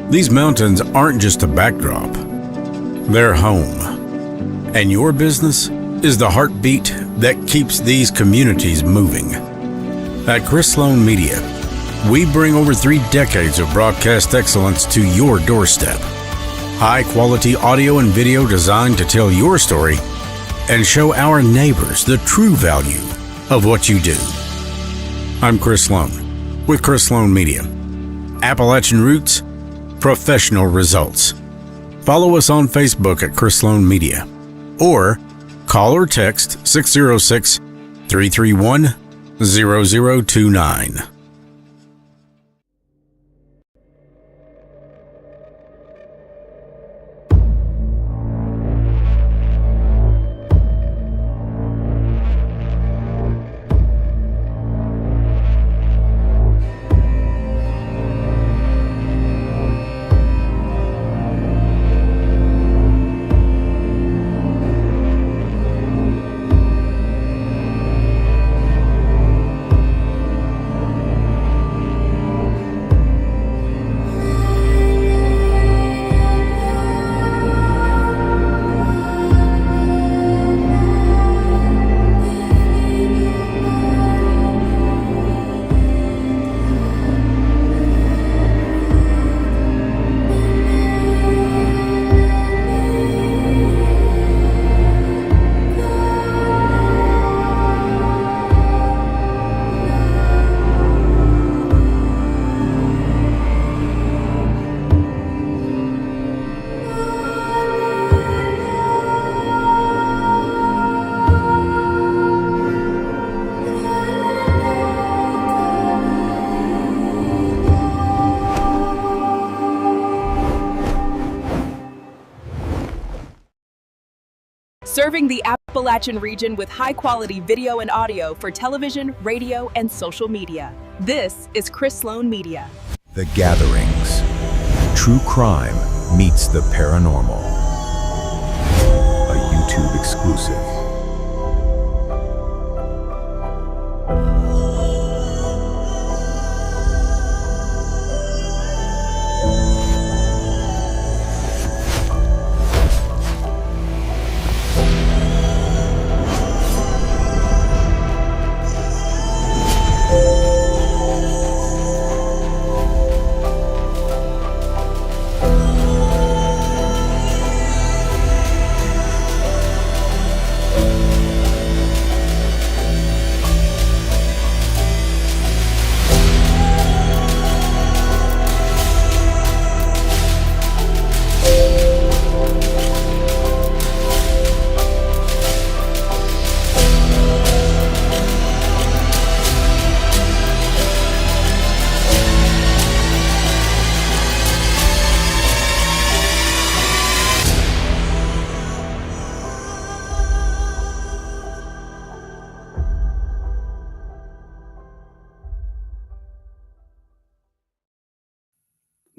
These mountains aren't just a backdrop, they're home. And your business is the heartbeat that keeps these communities moving. At Chris Slone Media, we bring over 3 decades of broadcast excellence to your doorstep. High-quality audio and video designed to tell your story and show our neighbors the true value of what you do. I'm Chris Slone with Chris Slone Media. Appalachian Roots, professional results. Follow us on Facebook at Chris Slone Media or call or text 606-331-0029. Serving the Appalachian region with high-quality video and audio for television, radio, and social media. This is Chris Slone Media. The Gatherings. True crime meets the paranormal. A YouTube exclusive.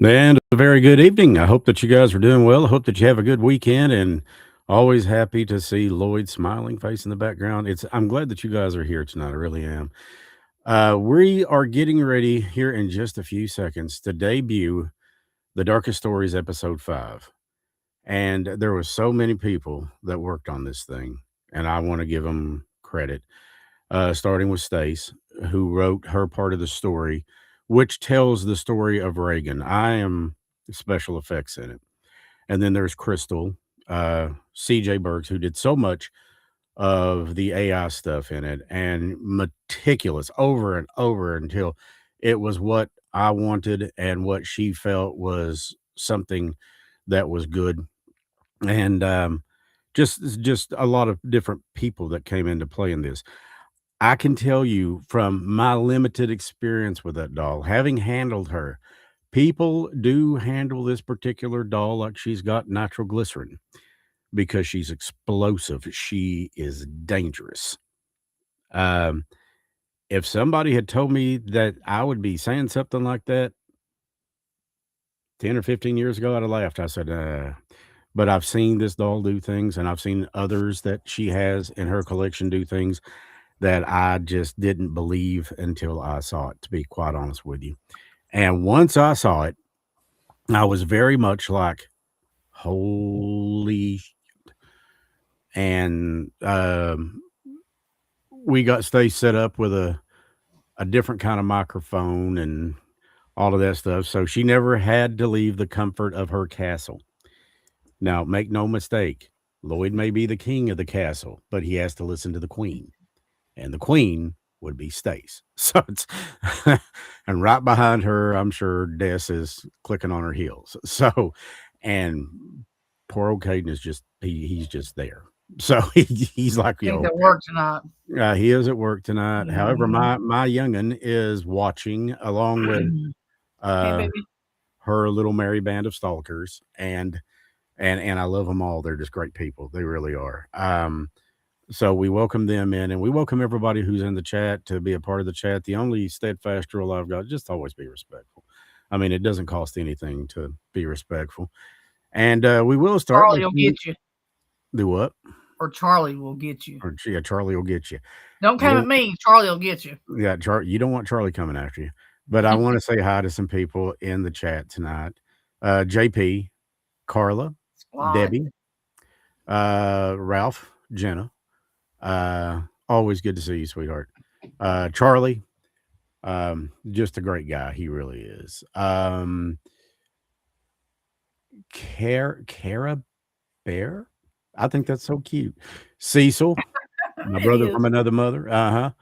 And a very good evening. I hope that you guys are doing well. I hope that you have a good weekend, and always happy to see Lloyd's smiling face in the background. I'm glad that you guys are here tonight. I really am. We are getting ready here in just a few seconds to debut The Darkest Stories episode 5. And there were so many people that worked on this thing, and I want to give them credit. Starting with Stace, who wrote her part of the story, which tells the story of REAGAN. I am special effects in it. And then there's Crystal, CJ Burks, who did so much of the AI stuff in it and meticulous over and over until it was what I wanted and what she felt was something that was good. And just a lot of different people that came into play in this. I can tell you from my limited experience with that doll, having handled her, people do handle this particular doll like she's got nitroglycerin because she's explosive. She is dangerous. Um, if somebody had told me that I would be saying something like that 10 or 15 years ago, I'd have laughed. I said, but I've seen this doll do things, and I've seen others that she has in her collection do things that I just didn't believe until I saw it, to be quite honest with you. And once I saw it, I was very much like, holy, and we got Stace set up with a different kind of microphone and all of that stuff. So she never had to leave the comfort of her castle. Now, make no mistake, Lloyd may be the king of the castle, but he has to listen to the queen, and the queen would be Stace. So it's and right behind her, I'm sure Des is clicking on her heels. So, and poor old Caden is just he's just there. So he's like, He's at work tonight. he is at work tonight. However, Mhm. my youngin is watching along with Hey, uh baby. her little merry band of stalkers, and I love them all. They're just great people. They really are. So we welcome them in, and we welcome everybody who's in the chat to be a part of the chat. The only steadfast rule I've got: just always be respectful. I mean, it doesn't cost anything to be respectful, and we will start by Charlie will get you. do what? Or Charlie will get you. Or yeah, Charlie will get you. Don't come at me. Charlie will get you. Yeah, you don't want Charlie coming after you. But I want to say hi to some people in the chat tonight. JP, Carla, Squad. Debbie, Ralph, Jenna. Always good to see you, sweetheart. Charlie, just a great guy. He really is. Cara Bear. I think that's so cute. Cecil, my It brother is. from another mother.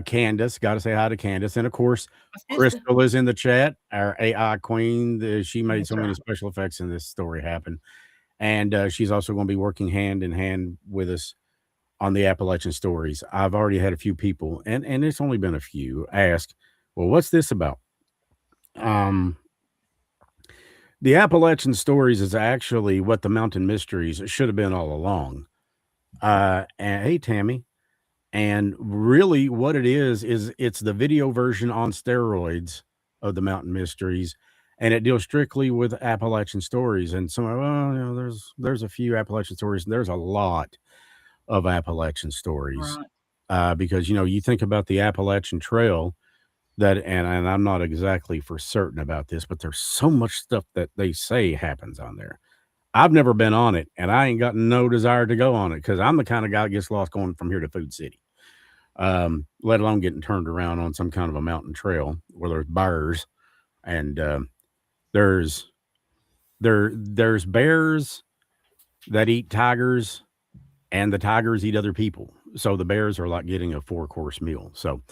Candace, got to say hi to Candace. And of course, My sister. Crystal is in the chat, our AI queen. She made That's so many right. special effects in this story happen. And she's also going to be working hand in hand with us on the Appalachian stories. I've already had a few people, and it's only been a few, ask, well, what's this about? Um, the Appalachian stories is actually what the Mountain Mysteries should have been all along. And hey, Tammy. And really, what it is it's the video version on steroids of the Mountain Mysteries, and it deals strictly with Appalachian stories. And some, well, there's a few Appalachian stories, and there's a lot of Appalachian stories, Right. because you think about the Appalachian Trail and I'm not exactly for certain about this, but there's so much stuff that they say happens on there. I've never been on it, and I ain't got no desire to go on it because I'm the kind of guy that gets lost going from here to Food City, let alone getting turned around on some kind of a mountain trail where there's bears and there's there's bears that eat tigers, and the tigers eat other people. So the bears are like getting a 4-course meal. So,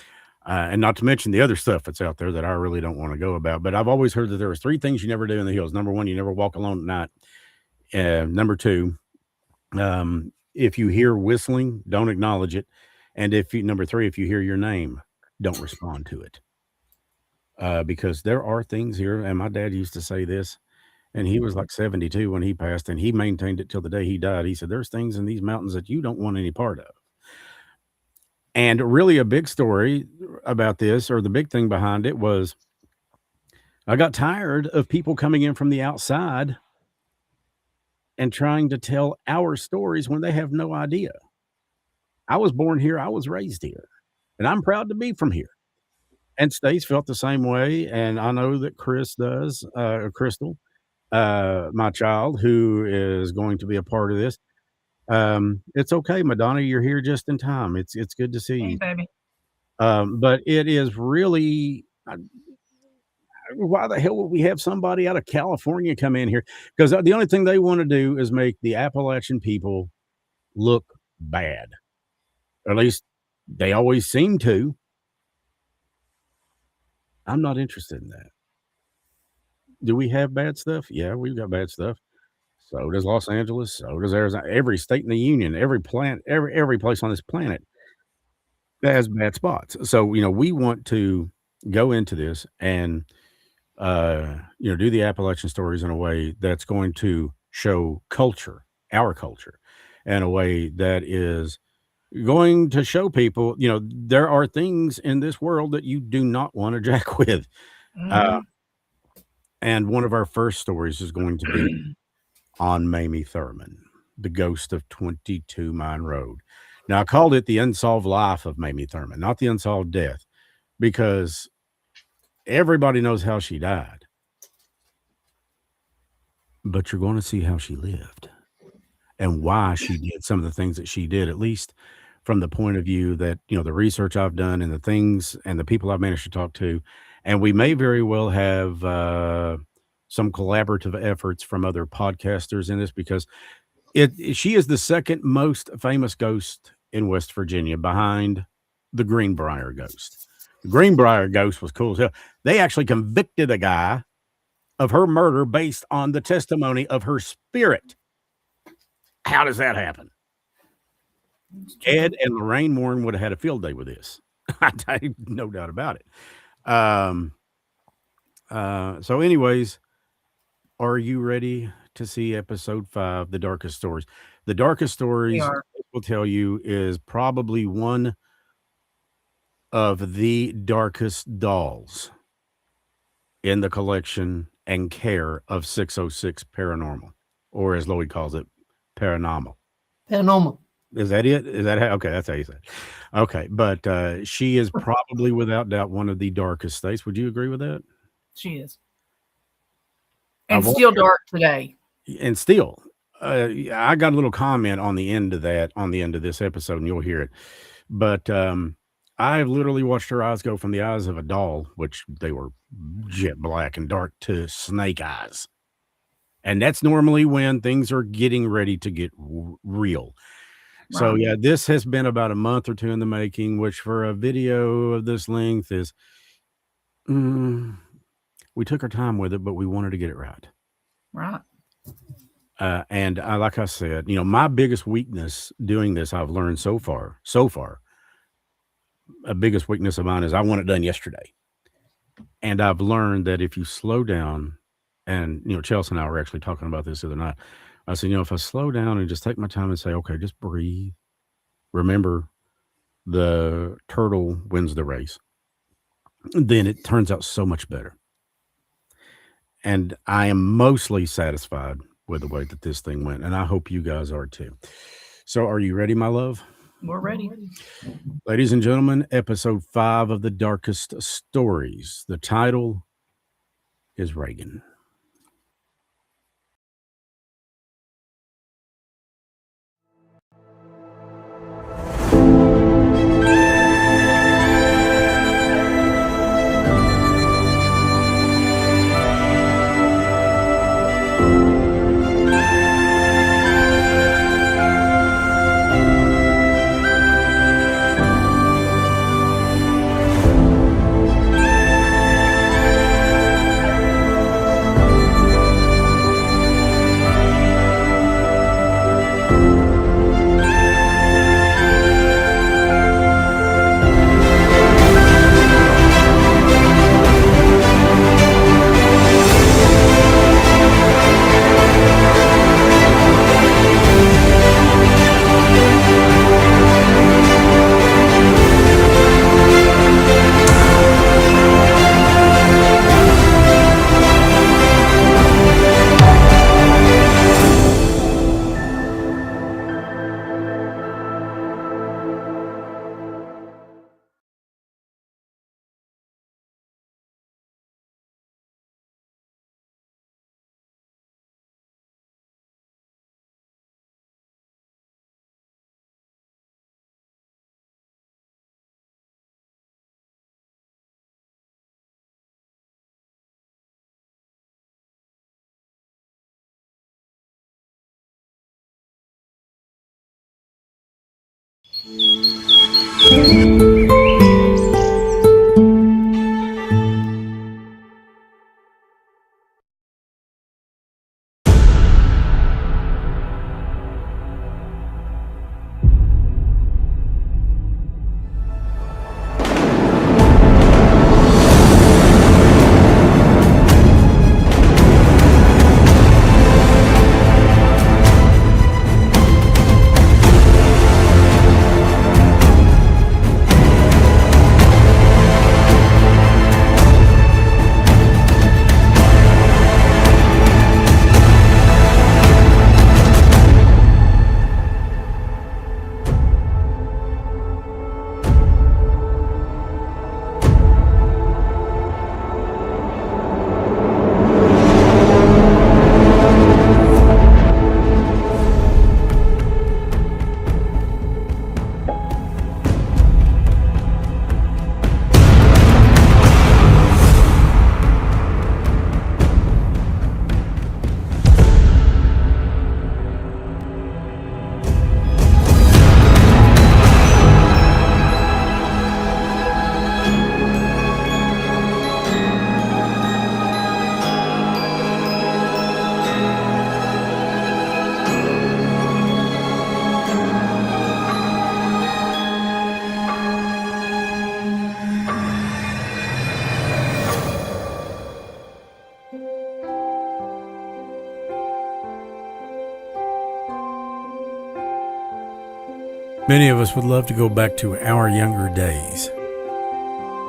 and not to mention the other stuff that's out there that I really don't want to go about. But I've always heard that there was 3 things you never do in the hills. Number 1, you never walk alone at night. Number 2, if you hear whistling, don't acknowledge it. And number 3, if you hear your name, don't respond to it. Because there are things here, and my dad used to say this, and he was like 72 when he passed, and he maintained it till the day he died. He said, there's things in these mountains that you don't want any part of. And really, a big story about this, or the big thing behind it, was I got tired of people coming in from the outside and trying to tell our stories when they have no idea. I was born here, I was raised here, and I'm proud to be from here. And Stace felt the same way, and I know that Chris does, Crystal, my child, who is going to be a part of this. It's okay, Madonna, you're here just in time. It's good to see Hey, you. baby. But it is really why the hell would we have somebody out of California come in here? Because the only thing they want to do is make the Appalachian people look bad. Or at least they always seem to. I'm not interested in that. Do we have bad stuff? Yeah, we've got bad stuff. So does Los Angeles. So does Arizona. Every state in the union, every plant, every place on this planet that has bad spots. So we want to go into this and do the Appalachian stories in a way that's going to show culture, our culture, in a way that is going to show people, there are things in this world that you do not want to jack with. Uh, Mhm. and one of our first stories is going to be on Mamie Thurman, the ghost of 22 Mine Road. Now, I called it the unsolved life of Mamie Thurman, not the unsolved death, because everybody knows how she died. but you're going to see how she lived and why she did some of the things that she did, at least from the point of view that, the research I've done and the things and the people I've managed to talk to. And we may very well have some collaborative efforts from other podcasters in this, because she is the second most famous ghost in West Virginia, behind the Greenbrier ghost. The Greenbrier ghost was cool as hell. They actually convicted a guy of her murder based on the testimony of her spirit. How does that happen? Ed and Lorraine Warren would have had a field day with this. No doubt about it. So anyways, are you ready to see episode 5, The Darkest Stories? The Darkest Stories, I will tell you, is probably one of the darkest dolls in the collection and care of 606 Paranormal, or as Lloyd calls it, Paranormal. Paranormal. Is that it? Is that how? Okay, that's how you say it. Okay, but she is probably, without doubt, one of the darkest states. Would you agree with that? She is. And still dark today. And still. I got a little comment on the end of this episode, and you'll hear it. But I've literally watched her eyes go from the eyes of a doll, which they were jet black and dark, to snake eyes. And that's normally when things are getting ready to get real. Right. So yeah, this has been about a month or two in the making, which for a video of this length is, we took our time with it, but we wanted to get it right. Right. And like I said, my biggest weakness doing this, I've learned so far, a biggest weakness of mine is I want it done yesterday. And I've learned that if you slow down, and, Chelsea and I were actually talking about this the other night. I said, if I slow down and just take my time and say, okay, just breathe. Remember, the turtle wins the race. Then it turns out so much better. And I am mostly satisfied with the way that this thing went. And I hope you guys are too. So are you ready, my love? We're ready. Ladies and gentlemen, episode 5 of The Darkest Stories. The title is Reagan. Many of us would love to go back to our younger days,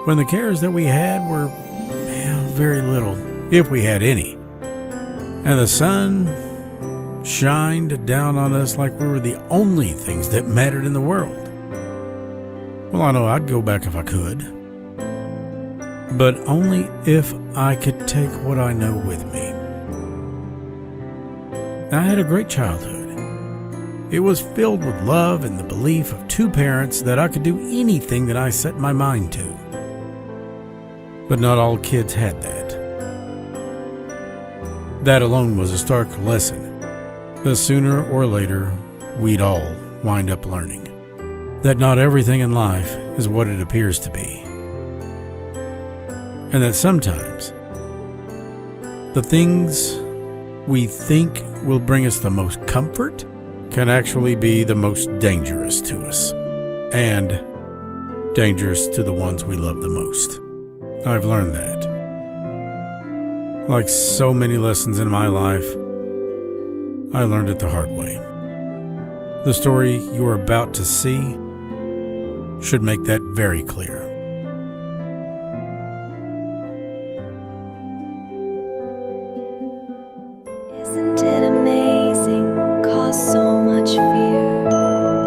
when the cares that we had were very little, if we had any, and the sun shined down on us like we were the only things that mattered in the world. Well, I know I'd go back if I could, but only if I could take what I know with me. I had a great childhood. It was filled with love and the belief of two parents that I could do anything that I set my mind to. But not all kids had that. That alone was a stark lesson that sooner or later we'd all wind up learning. That not everything in life is what it appears to be. And that sometimes the things we think will bring us the most comfort can actually be the most dangerous to us, and dangerous to the ones we love the most. I've learned that. Like so many lessons in my life, I learned it the hard way. The story you're about to see should make that very clear. Isn't it amazing? Cause so much fear.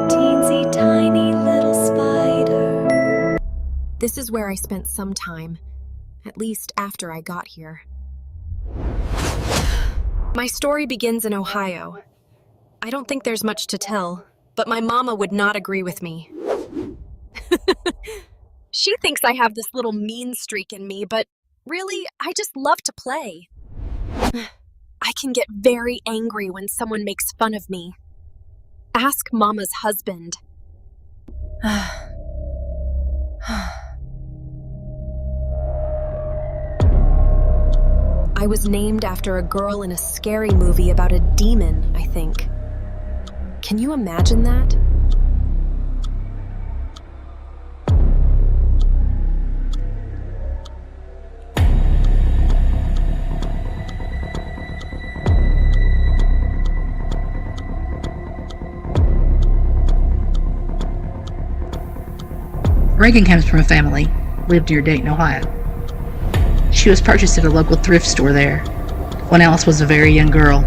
Teensy tiny little spider. This is where I spent some time, at least after I got here. My story begins in Ohio. I don't think there's much to tell, but my mama would not agree with me. She thinks I have this little mean streak in me, but really, I just love to play. I can get very angry when someone makes fun of me. Ask Mama's husband. I was named after a girl in a scary movie about a demon, I think. Can you imagine that? Reagan comes from a family, lived near Dayton, Ohio. She was purchased at a local thrift store there when Alice was a very young girl.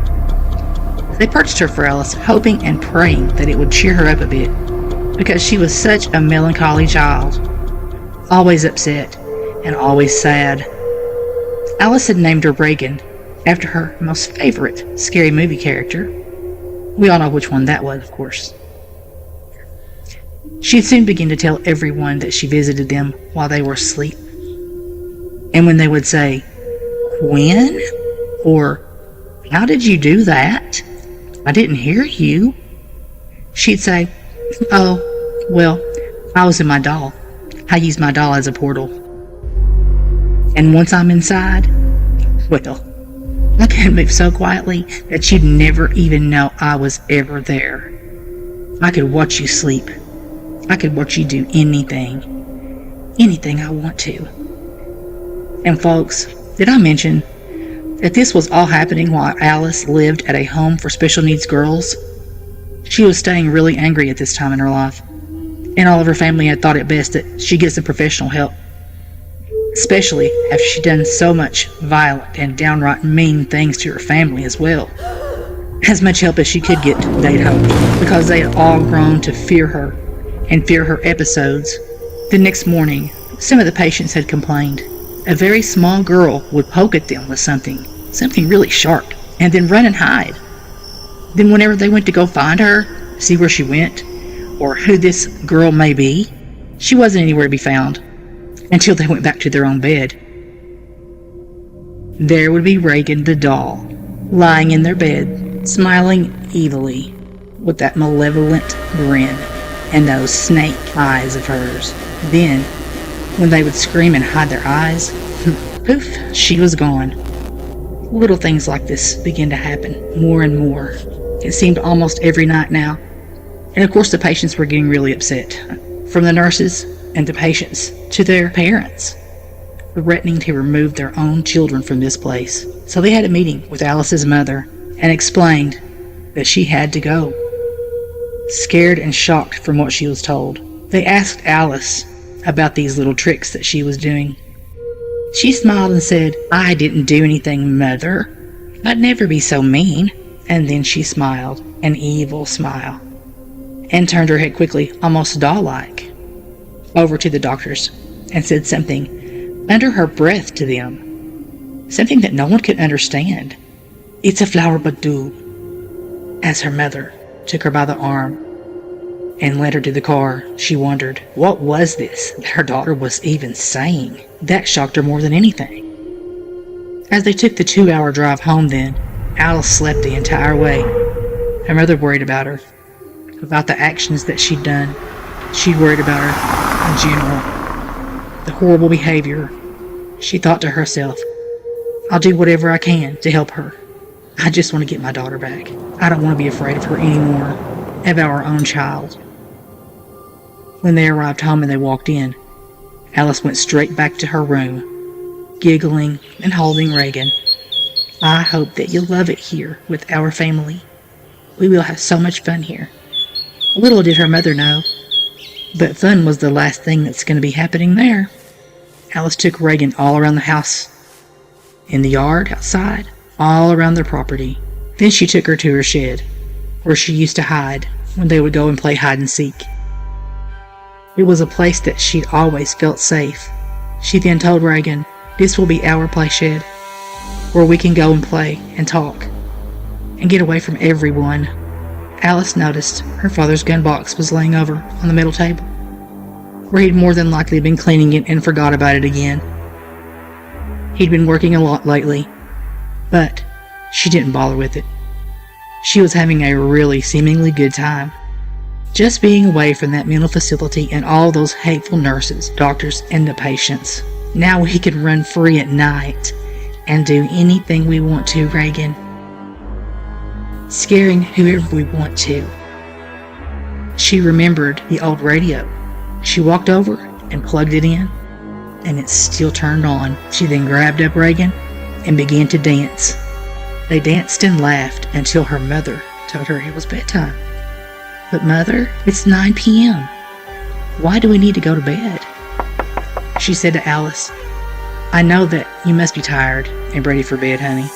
They purchased her for Alice, hoping and praying that it would cheer her up a bit, because she was such a melancholy child, always upset and always sad. Alice had named her Reagan after her most favorite scary movie character. We all know which one that was, of course. She'd soon begin to tell everyone that she visited them while they were asleep. And when they would say, "When?" or "How did you do that? I didn't hear you," she'd say, "Oh, well, I was in my doll. I used my doll as a portal. And once I'm inside, well, I can move so quietly that you'd never even know I was ever there. I could watch you sleep. I could watch you do anything I want to." And folks, did I mention that this was all happening while Alice lived at a home for special needs girls? She was staying really angry at this time in her life, and all of her family had thought it best that she get some professional help, especially after she'd done so much violent and downright mean things to her family as well. As much help as she could get, they'd hoped, because they had all grown to fear her and fear her episodes. The next morning, some of the patients had complained. A very small girl would poke at them with something really sharp, and then run and hide. Then whenever they went to go find her, see where she went, or who this girl may be, she wasn't anywhere to be found until they went back to their own bed. There would be Reagan the doll, lying in their bed, smiling evilly, with that malevolent grin and those snake eyes of hers. Then, when they would scream and hide their eyes, poof, she was gone. Little things like this began to happen more and more. It seemed almost every night now. And of course the patients were getting really upset. From the nurses and the patients to their parents, threatening to remove their own children from this place. So they had a meeting with Alice's mother and explained that she had to go. scared and shocked from what she was told. They asked Alice about these little tricks that she was doing. She smiled and said, "I didn't do anything, Mother. I'd never be so mean." And then she smiled, an evil smile, and turned her head quickly, almost doll-like, over to the doctors and said something under her breath to them, something that no one could understand. "It's a flower badoo," as her mother took her by the arm and led her to the car. She wondered, what was this that her daughter was even saying? That shocked her more than anything. As they took the 2-hour drive home then, Alice slept the entire way. Her mother worried about her, about the actions that she'd done. She worried about her in general, the horrible behavior. She thought to herself, "I'll do whatever I can to help her. I just want to get my daughter back. I don't want to be afraid of her anymore, of our own child." When they arrived home and they walked in, Alice went straight back to her room, giggling and holding REAGAN. "I hope that you'll love it here with our family. We will have so much fun here." Little did her mother know, but fun was the last thing that's going to be happening there. Alice took REAGAN all around the house, in the yard, outside, all around their property. Then she took her to her shed, where she used to hide when they would go and play hide and seek. It was a place that she'd always felt safe. She then told REAGAN, "This will be our play shed, where we can go and play and talk and get away from everyone." Alice noticed her father's gun box was laying over on the middle table, where he'd more than likely been cleaning it and forgot about it again. He'd been working a lot lately, but she didn't bother with it. She was having a really seemingly good time, just being away from that mental facility and all those hateful nurses, doctors, and the patients. Now we can run free at night and do anything we want to, REAGAN. Scaring whoever we want to. She remembered the old radio. She walked over and plugged it in, and it still turned on. She then grabbed up REAGAN and began to dance. They danced and laughed until her mother told her it was bedtime. "But Mother, it's 9 p.m. Why do we need to go to bed?" She said to Alice, "I know that you must be tired and ready for bed, honey."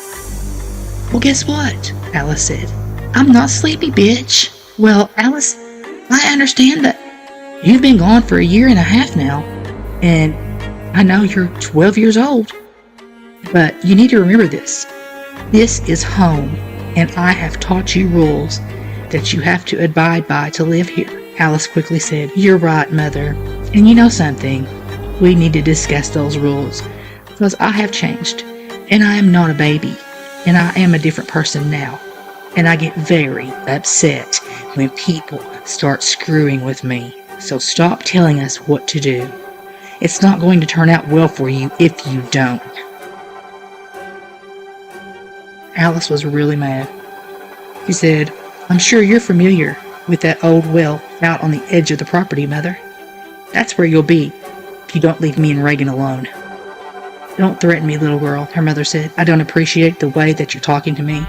"Well, guess what?" Alice said. "I'm not sleepy, bitch." "Well, Alice, I understand that you've been gone for 1.5 years now, and I know you're 12 years old, but you need to remember this. This is home, and I have taught you rules that you have to abide by to live here." Alice quickly said, "You're right, Mother, and you know something? We need to discuss those rules, because I have changed, and I am not a baby, and I am a different person now, and I get very upset when people start screwing with me. So stop telling us what to do. It's not going to turn out well for you if you don't." Alice was really mad. She said, "I'm sure you're familiar with that old well out on the edge of the property, Mother. That's where you'll be if you don't leave me and REAGAN alone." "Don't threaten me, little girl," her mother said. "I don't appreciate the way that you're talking to me.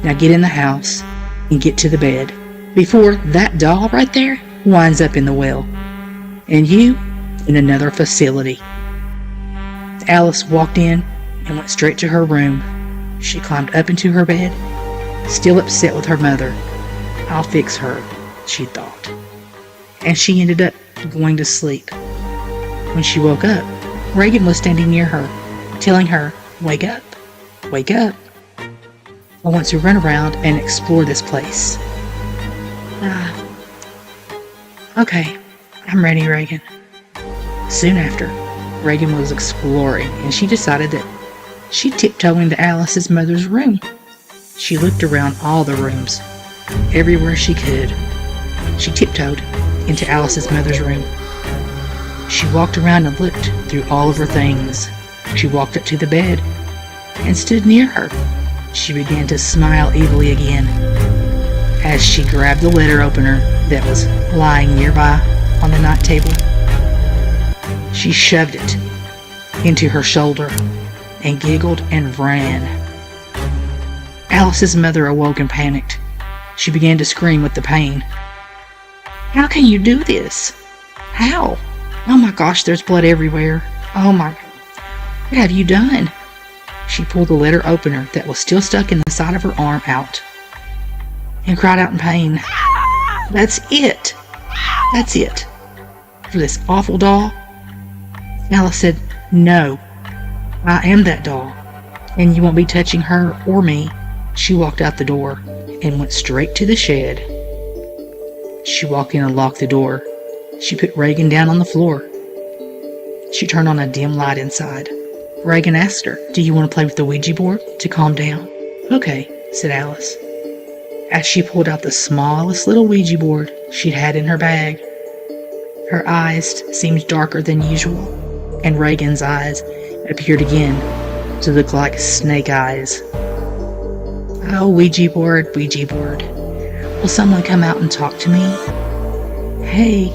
Now get in the house and get to the bed before that doll right there winds up in the well, and you in another facility." Alice walked in and went straight to her room. She climbed up into her bed, still upset with her mother. "I'll fix her," she thought. And she ended up going to sleep. When she woke up, REAGAN was standing near her, telling her, "Wake up, wake up. I want to run around and explore this place." Okay, I'm ready, REAGAN." Soon after, REAGAN was exploring, and she decided that she'd tiptoe into Alice's mother's room. She looked around all the rooms, everywhere she could. She tiptoed into Alice's mother's room. She walked around and looked through all of her things. She walked up to the bed and stood near her. She began to smile evilly again as she grabbed the letter opener that was lying nearby on the night table. She shoved it into her shoulder and giggled and ran. Alice's mother awoke and panicked. She began to scream with the pain. How can you do this? How? Oh my gosh, there's blood everywhere. Oh my, what have you done? She pulled the letter opener that was still stuck in the side of her arm out and cried out in pain. That's it. That's it. For this awful doll? Alice said, no, I am that doll, and you won't be touching her or me. She walked out the door and went straight to the shed. She walked in and locked the door. She put Reagan down on the floor. She turned on a dim light inside. Reagan asked her, do you want to play with the Ouija board to calm down? Okay, said Alice, as she pulled out the smallest little Ouija board she'd had in her bag. Her eyes seemed darker than usual, and Reagan's eyes appeared again to look like snake eyes. Oh, Ouija board, will someone come out and talk to me? Hey,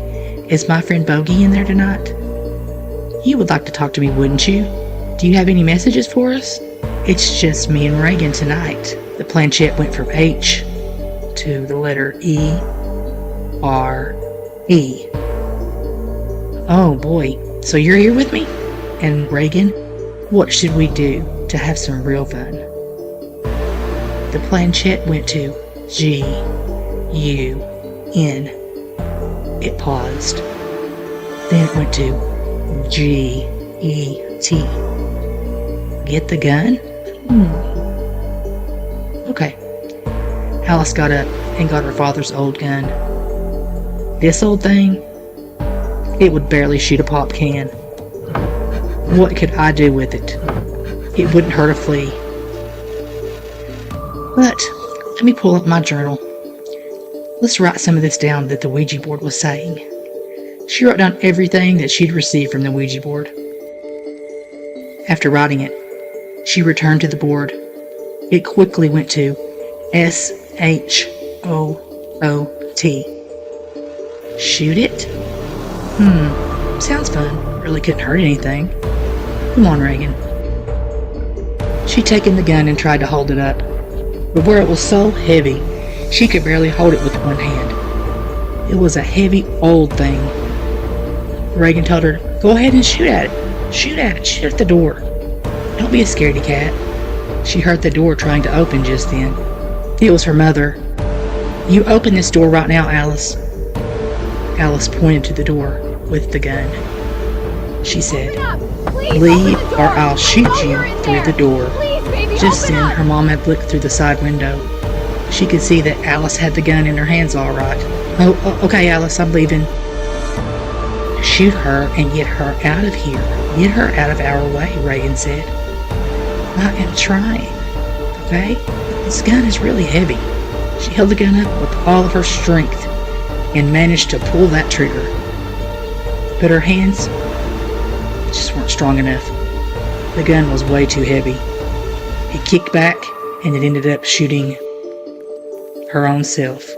is my friend Bogey in there tonight? You would like to talk to me, wouldn't you? Do you have any messages for us? It's just me and Reagan tonight. The planchette went from H to the letter E, R, E. Oh boy, so you're here with me? And Reagan, what should we do to have some real fun? The planchette went to G, U, N. It paused. Then it went to G, E, T. Get the gun? Okay. Alice got up and got her father's old gun. This old thing, it would barely shoot a pop can. What could I do with it? It wouldn't hurt a flea. But let me pull up my journal. Let's write some of this down that the Ouija board was saying. She wrote down everything that she'd received from the Ouija board. After writing it, she returned to the board. It quickly went to S-H-O-O-T. Shoot it? Sounds fun. Really couldn't hurt anything. Come on, Reagan. She'd taken the gun and tried to hold it up, but where it was so heavy, she could barely hold it with one hand. It was a heavy old thing. Reagan told her, go ahead and shoot at it. Shoot at it. Shoot at the door. Don't be a scaredy cat. She heard the door trying to open just then. It was her mother. You open this door right now, Alice. Alice pointed to the door with the gun. She said, leave or I'll shoot you through the door. Just then, her mom had looked through the side window. She could see that Alice had the gun in her hands all right. Oh, okay, Alice, I'm leaving. Shoot her and get her out of here. Get her out of our way, Reagan said. I am trying, okay? This gun is really heavy. She held the gun up with all of her strength and managed to pull that trigger. But her hands just weren't strong enough. The gun was way too heavy. It kicked back and it ended up shooting her own self,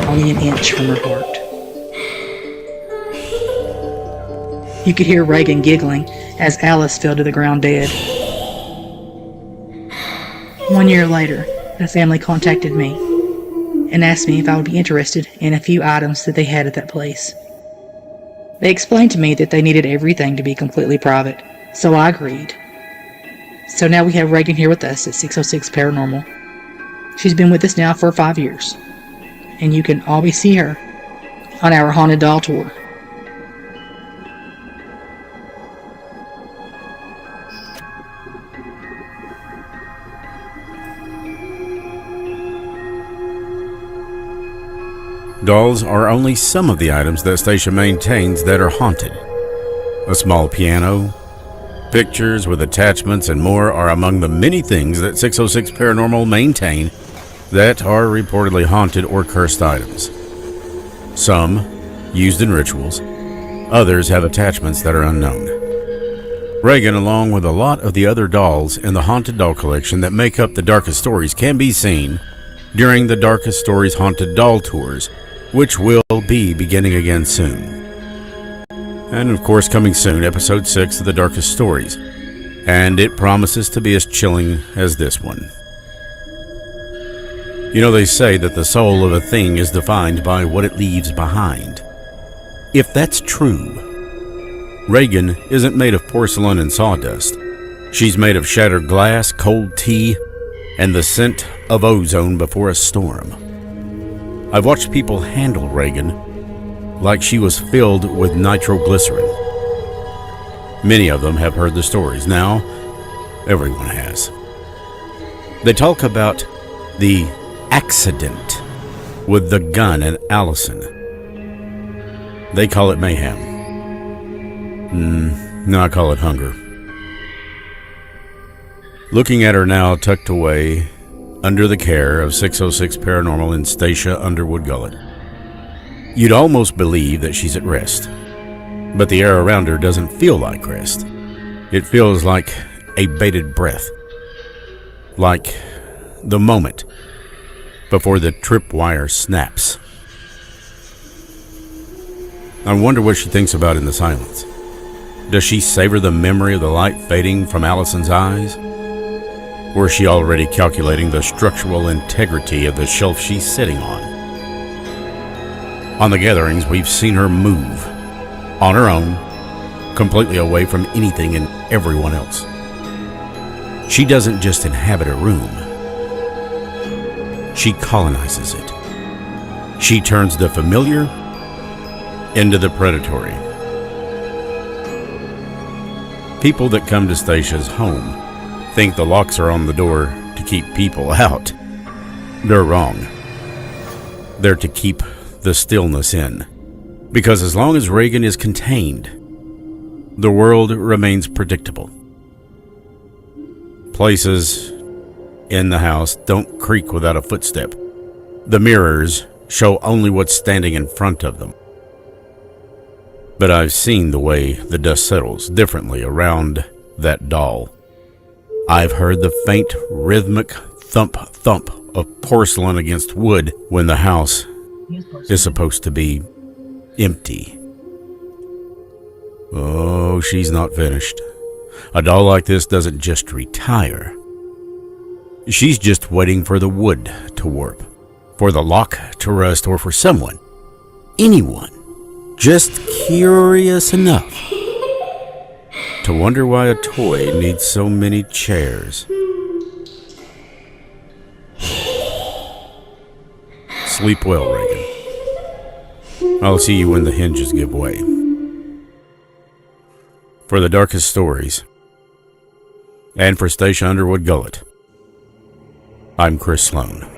only an inch from her heart. You could hear Reagan giggling as Alice fell to the ground dead. 1 year later, the family contacted me and asked me if I would be interested in a few items that they had at that place. They explained to me that they needed everything to be completely private, so I agreed. So now we have Reagan here with us at 606 Paranormal. She's been with us now for 5 years, and you can always see her on our Haunted Doll Tour. Dolls are only some of the items that Stacia maintains that are haunted. A small piano, pictures with attachments, and more are among the many things that 606 Paranormal maintain that are reportedly haunted or cursed items. Some used in rituals, others have attachments that are unknown. Reagan, along with a lot of the other dolls in the Haunted Doll collection that make up the Darkest Stories, can be seen during the Darkest Stories Haunted Doll Tours, which will be beginning again soon. And of course, coming soon, episode 6 of the Darkest Stories, and it promises to be as chilling as this one. You know, they say that the soul of a thing is defined by what it leaves behind. If that's true, Reagan isn't made of porcelain and sawdust. She's made of shattered glass, cold tea, and the scent of ozone before a storm. I've watched people handle Reagan like she was filled with nitroglycerin. Many of them have heard the stories. Now, everyone has. They talk about the accident with the gun and Allison. They call it mayhem. No, I call it hunger. Looking at her now tucked away under the care of 606 Paranormal in Stacia, Underwood Gullet, you'd almost believe that she's at rest. But the air around her doesn't feel like rest. It feels like a bated breath. Like the moment before the tripwire snaps. I wonder what she thinks about in the silence. Does she savor the memory of the light fading from Allison's eyes? Or is she already calculating the structural integrity of the shelf she's sitting on? On the gatherings, we've seen her move on her own, completely away from anything and everyone else. She doesn't just inhabit a room. She colonizes it. She turns the familiar into the predatory. People that come to Stacia's home think the locks are on the door to keep people out. They're wrong. They're to keep the stillness in. Because as long as Reagan is contained, the world remains predictable. Places in the house don't creak without a footstep. The mirrors show only what's standing in front of them. But I've seen the way the dust settles differently around that doll. I've heard the faint, rhythmic thump-thump of porcelain against wood when the house is supposed to be empty. Oh, she's not finished. A doll like this doesn't just retire. She's just waiting for the wood to warp, for the lock to rust, or for someone, anyone, just curious enough to wonder why a toy needs so many chairs. Sleep well, Reagan. I'll see you when the hinges give way. For the darkest stories, and for Stacia Underwood Gullet, I'm Chris Slone.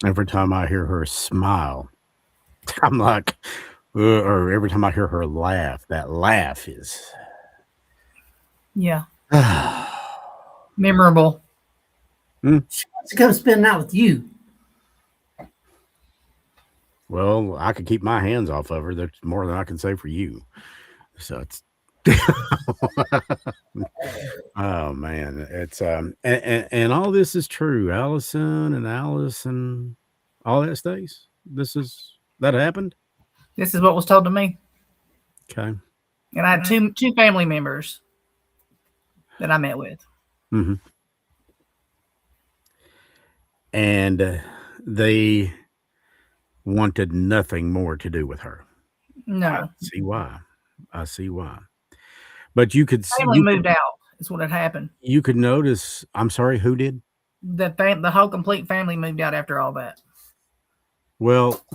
Every time I hear her smile, I'm like, or every time I hear her laugh, that laugh is Yeah. Memorable. She wants to come spend the night with you. well, I could keep my hands off of her. That's more than I can say for you. So it's oh man, it's and all this is true. Allison and Alice and all that stays. That happened. This is what was told to me. Okay. And I had two family members that I met with. Mm-hmm. And they wanted nothing more to do with her. No. I see why. But you could Family moved out. Is what had happened. You could notice. I'm sorry, who did? The whole complete family moved out after all that. Well,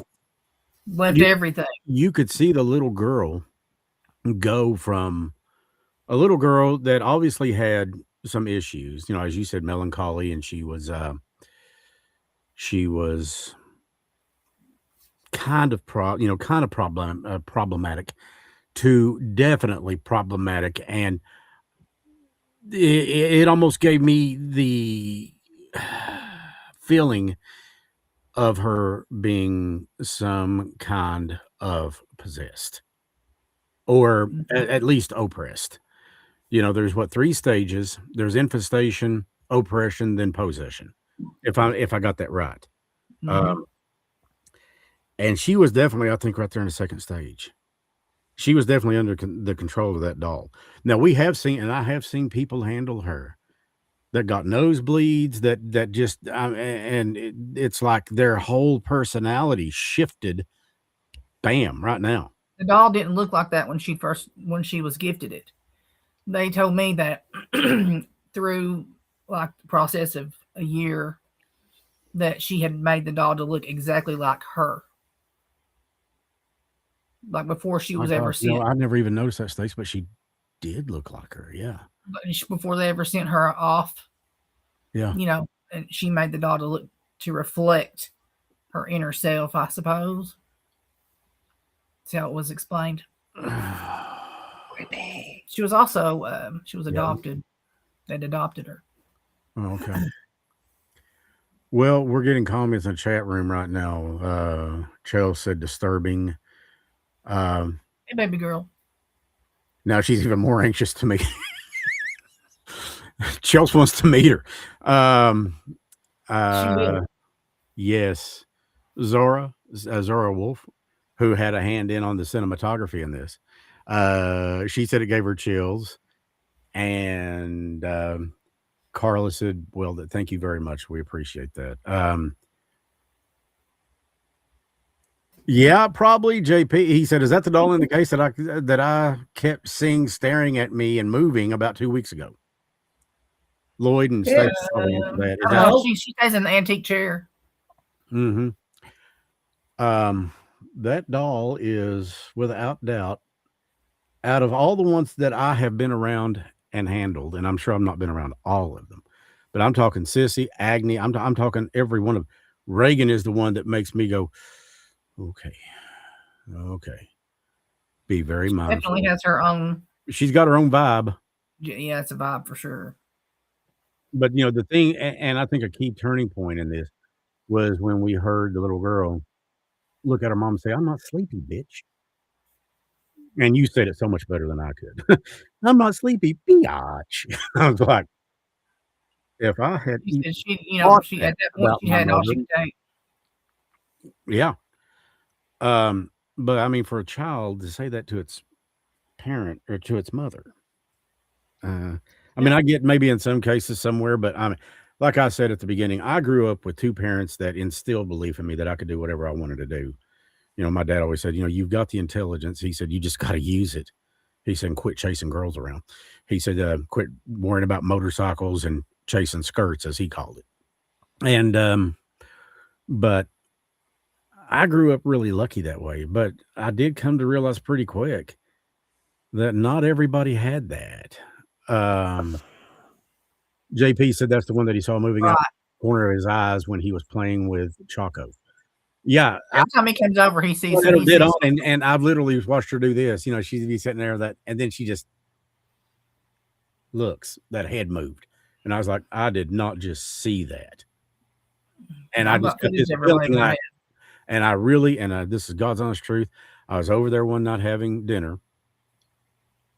left everything. You could see the little girl go from a little girl that obviously had some issues, you know, as you said, melancholy, and she was kind of problematic to definitely problematic, and it almost gave me the feeling of her being some kind of possessed or at least oppressed. You know, there's 3 stages. There's infestation, oppression, then possession. If I got that right. And she was definitely, I think, right there in the second stage. She was definitely under the control of that doll. Now I have seen people handle her that got nosebleeds, that just, and it's like their whole personality shifted, bam, right now. The doll didn't look like that when she was gifted it. They told me that through like the process of a year that she had made the doll to look exactly like her. Like before she was ever sent. I never even noticed that, Stace, but she did look like her, yeah. But before they ever sent her off, yeah, you know, and she made the doll to reflect her inner self, I suppose. That's how it was explained. She was also she was adopted. They'd adopted her. Oh, okay. Well, we're getting comments in the chat room right now. Chell said disturbing. Hey, baby girl. Now she's even more anxious to meet. Chelsea wants to meet her. She will. Yes. Zora Wolf, who had a hand in on the cinematography in this. She said it gave her chills. And Carla said, well, thank you very much. We appreciate that. Yeah, probably JP. He said, is that the doll in the case that I kept seeing staring at me and moving about 2 weeks ago? Lloyd and Stacia that. She stays in the antique chair. Mm-hmm. That doll is without doubt, out of all the ones that I have been around and handled, and I'm sure I've not been around all of them, but I'm talking Sissy, Agni, I'm talking every one of Reagan is the one that makes me go, okay. Be very mindful. Definitely has her own. She's got her own vibe. Yeah, it's a vibe for sure. But you know, the thing, and I think a key turning point in this was when we heard the little girl look at her mom and say, "I'm not sleepy, bitch." And you said it so much better than I could. I'm not sleepy, biatch. I was like, if I had, she at that point she had all she could take. Yeah. But I mean, for a child to say that to its parent or to its mother, I mean, I get maybe in some cases somewhere, but I mean, like I said at the beginning, I grew up with 2 parents that instilled belief in me that I could do whatever I wanted to do. You know, my dad always said, you know, you've got the intelligence. He said, you just got to use it. He said, quit chasing girls around. He said, quit worrying about motorcycles and chasing skirts, as he called it. And, but I grew up really lucky that way, but I did come to realize pretty quick that not everybody had that. JP said that's the one that he saw moving out. corner of his eyes when he was playing with Choco. Yeah, Every time he comes over, he sees had her dead on, something. and I've literally watched her do this. You know, she'd be sitting there and then she just looks. That head moved, and I was like, I did not just see that, and I I've just got got this footage of her feeling laying her like, head. and I really, this is God's honest truth. I was over there one night having dinner.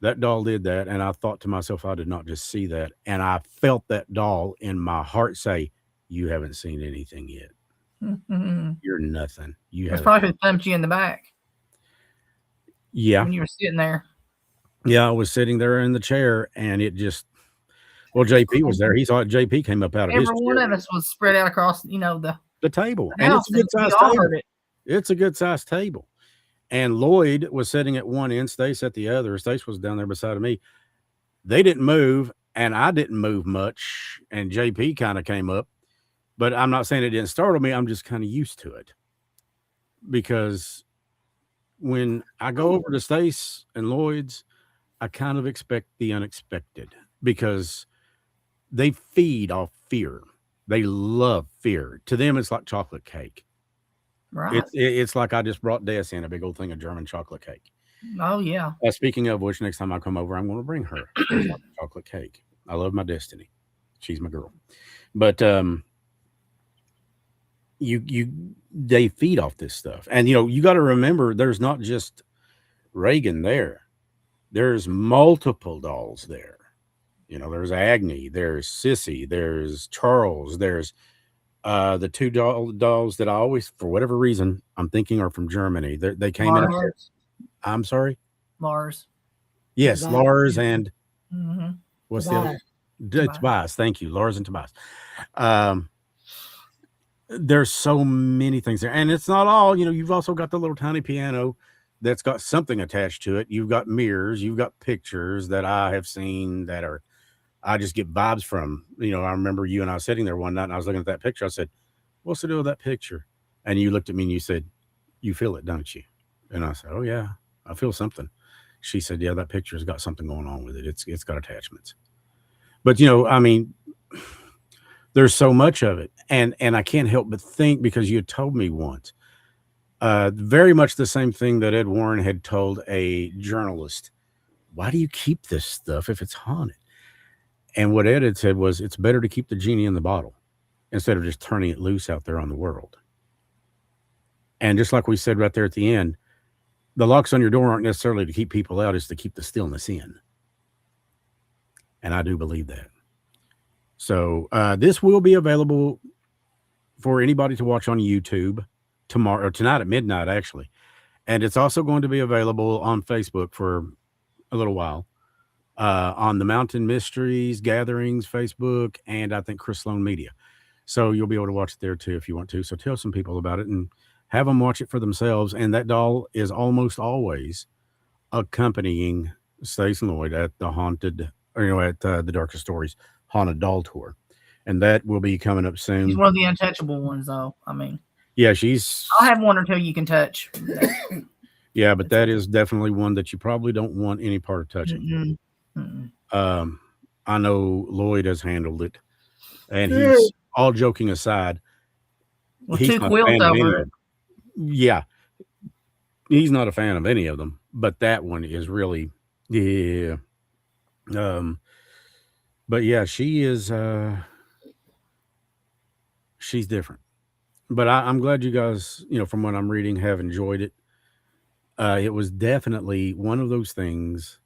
That doll did that, and I thought to myself, I did not just see that, and I felt that doll in my heart say, "You haven't seen anything yet. Mhm. You're nothing. You That's haven't." probably who thumped you in the back Yeah, when you were sitting there. yeah. I was sitting there in the chair, and it just. Well, JP was there. He saw it. JP came up out of his Every one chair. of us was spread out across, The table, the and it's house, a and good we sized all table. heard it. It's a good sized table. And Lloyd was sitting at one end, Stace at the other. Stace was down there beside of me. They didn't move, and I didn't move much. And JP kind of came up, but I'm not saying it didn't startle me. I'm just kind of used to it because when I go over to Stace and Lloyd's, I kind of expect the unexpected because they feed off fear. They love fear. To them, it's like chocolate cake. Right. It's like I just brought Des in a big old thing of German chocolate cake. Oh, yeah. Speaking of which, next time I come over, I'm going to bring her a chocolate cake. I love my Destiny. She's my girl. But they feed off this stuff, and you got to remember, there's not just Reagan there. There's multiple dolls there. There's Agni, there's Sissy, there's Charles, there's the two dolls that I always, for whatever reason, I'm thinking are from Germany. They came in. Lars. I'm sorry. Lars. Yes, Tobias. Lars and Mm-hmm. what's the other? Tobias. Thank you, Lars and Tobias. There's so many things there, and it's not all. You've also got the little tiny piano that's got something attached to it. You've got mirrors. You've got pictures that I have seen that I just get vibes from. I remember you and I was sitting there one night, and I was looking at that picture. I said, "What's the deal with that picture?" And you looked at me and you said, "You feel it, don't you?" And I said, "Oh yeah, I feel something." She said, "Yeah, that picture's got something going on with it. It's got attachments." But I mean, there's so much of it, and I can't help but think, because you had told me once, very much the same thing that Ed Warren had told a journalist. Why do you keep this stuff if it's haunted? And what Ed had said was, it's better to keep the genie in the bottle instead of just turning it loose out there on the world. And just like we said right there at the end, the locks on your door aren't necessarily to keep people out, it's to keep the stillness in. And I do believe that. So this will be available for anybody to watch on YouTube tomorrow or tonight at midnight, actually. And it's also going to be available on Facebook for a little while, on the Mountain Mysteries Gatherings Facebook, and I think Chris Slone Media. So you'll be able to watch it there too if you want to. So tell some people about it and have them watch it for themselves. And that doll is almost always accompanying Stace and Lloyd at the at the Darkest Stories Haunted Doll Tour. And that will be coming up soon. She's one of the untouchable ones, though. I mean, yeah, I'll have one or two you can touch. Yeah, but that is definitely one that you probably don't want any part of touching. I know Lloyd has handled it, and he's, all joking aside, Well, he's two not a quilts fan of any over of it. them. Yeah, he's not a fan of any of them, but that one is really, yeah. But yeah, she is, she's different. But I'm glad you guys, from what I'm reading, have enjoyed it. It was definitely one of those things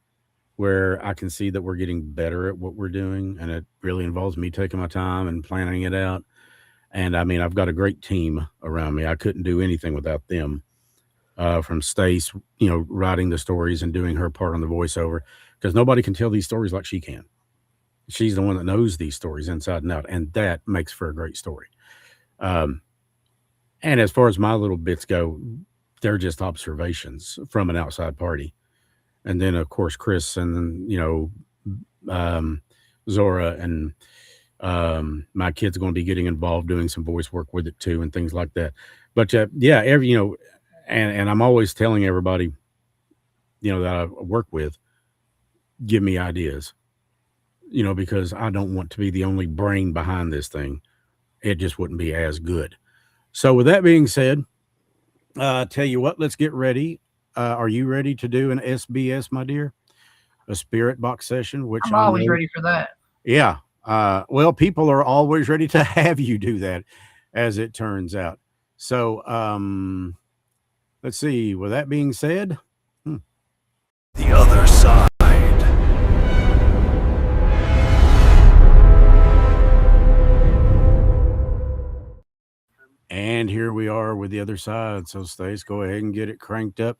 where I can see that we're getting better at what we're doing, and it really involves me taking my time and planning it out. And I mean, I've got a great team around me. I couldn't do anything without them. From Stace, writing the stories and doing her part on the voiceover, because nobody can tell these stories like she can. She's the one that knows these stories inside and out, and that makes for a great story. And as far as my little bits go, they're just observations from an outside party. And then, of course, Chris and then, Zora and my kids are going to be getting involved doing some voice work with it too and things like that. But yeah, and I'm always telling everybody, that I work with, give me ideas, because I don't want to be the only brain behind this thing. it just wouldn't be as good. So with that being said, tell you what, let's get ready. Are you ready to do an SBS, my dear? A spirit box session, which I'm I always know. ready for that. Yeah. Well, people are always ready to have you do that, as it turns out. So, let's see. With that being said, The other side. and here we are with the other side. So, Stace, go ahead and get it cranked up.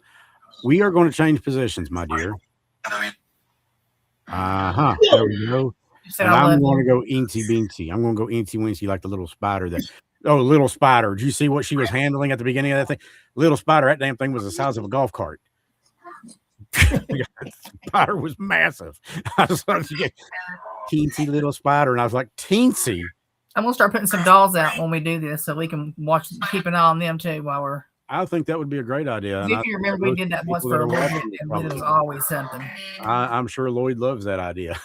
We are going to change positions, my dear. There we go. You said And I I'm love going to you. go eensy beensy. I'm going to go eensy weensy like the little spider that. Oh, little spider. Did you see what she was handling at the beginning of that thing? Little spider, that damn thing was the size of a golf cart. Spider was massive. I was like, teensy little spider. And I was like, teensy. I'm gonna start putting some dolls out when we do this, so we can watch, keep an eye on them too while we're. I think that would be a great idea. And If you remember, we did that once for a little bit, and it was always something. I'm sure Lloyd loves that idea.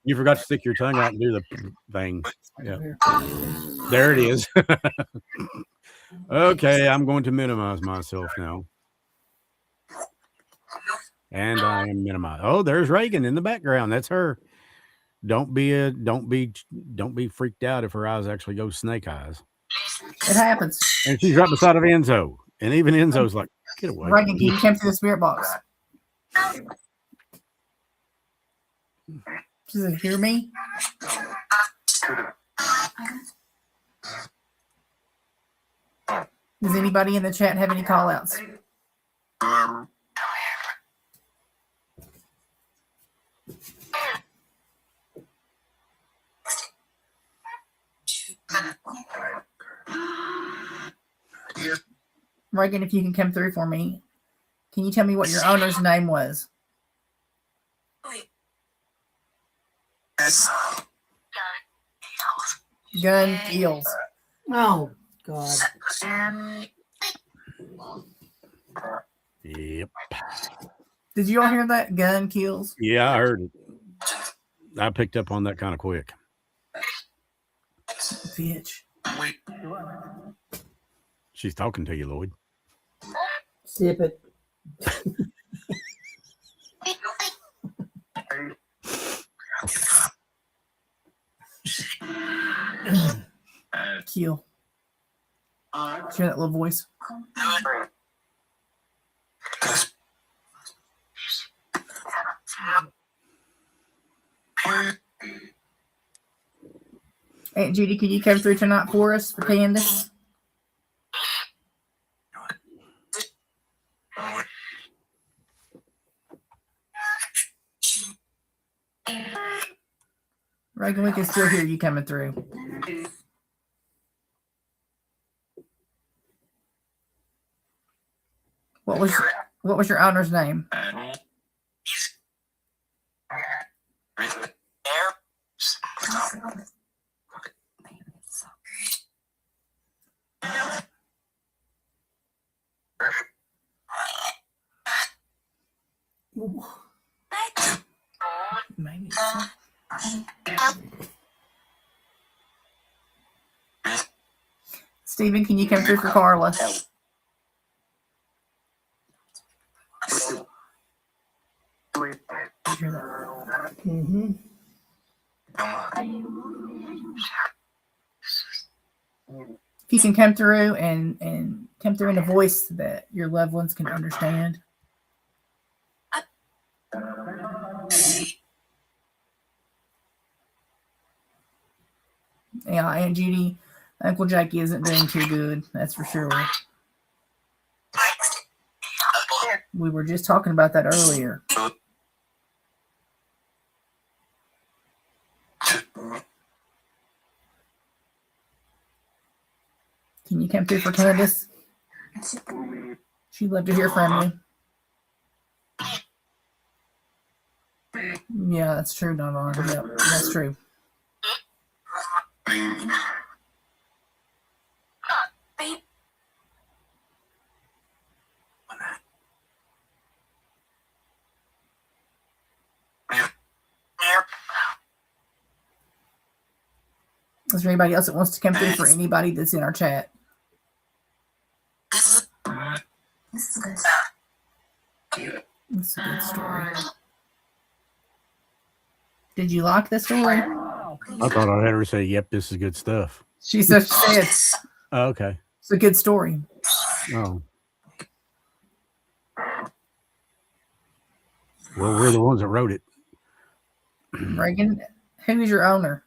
You forgot to stick your tongue out and do the thing. Yeah. There it is. Okay, I'm going to minimize myself now. And I am minimized. Oh, there's Reagan in the background. That's her. Don't be freaked out if her eyes actually go snake eyes. It happens. And she's right beside of Enzo. And even Enzo's like, get away. Reagan, can you come through the spirit box? Does it hear me? Does anybody in the chat have any call outs? Reagan, if you can come through for me, can you tell me what your owner's name was? Gun Kills. Oh, God. Yep. Did you all hear that? Gun Kills. Yeah, I heard it. I picked up on that kind of quick. Bitch. She's talking to you, Lloyd. Sip it. Kill. Hear that little voice? Aunt Judy, can you come through tonight for us for Candace? Reagan, we can still hear you coming through. What was your owner's name? Maybe so. Stephen, can you come through for Carla? Mm-hmm. If you can come through and come through in a voice that your loved ones can understand. Yeah, Aunt Judy, Uncle Jackie isn't doing too good. That's for sure. We were just talking about that earlier. Can you come through for Candace? She'd love to hear from you. Yeah, that's true, Don. Yeah, that's true. Is there anybody else that wants to come through for anybody that's in our chat? That's a good story. Did you like the story? I thought I had her say, "Yep, this is good stuff." She said, Oh, okay. it's a good story. Oh. Well, we're the ones that wrote it. Reagan, who is your owner?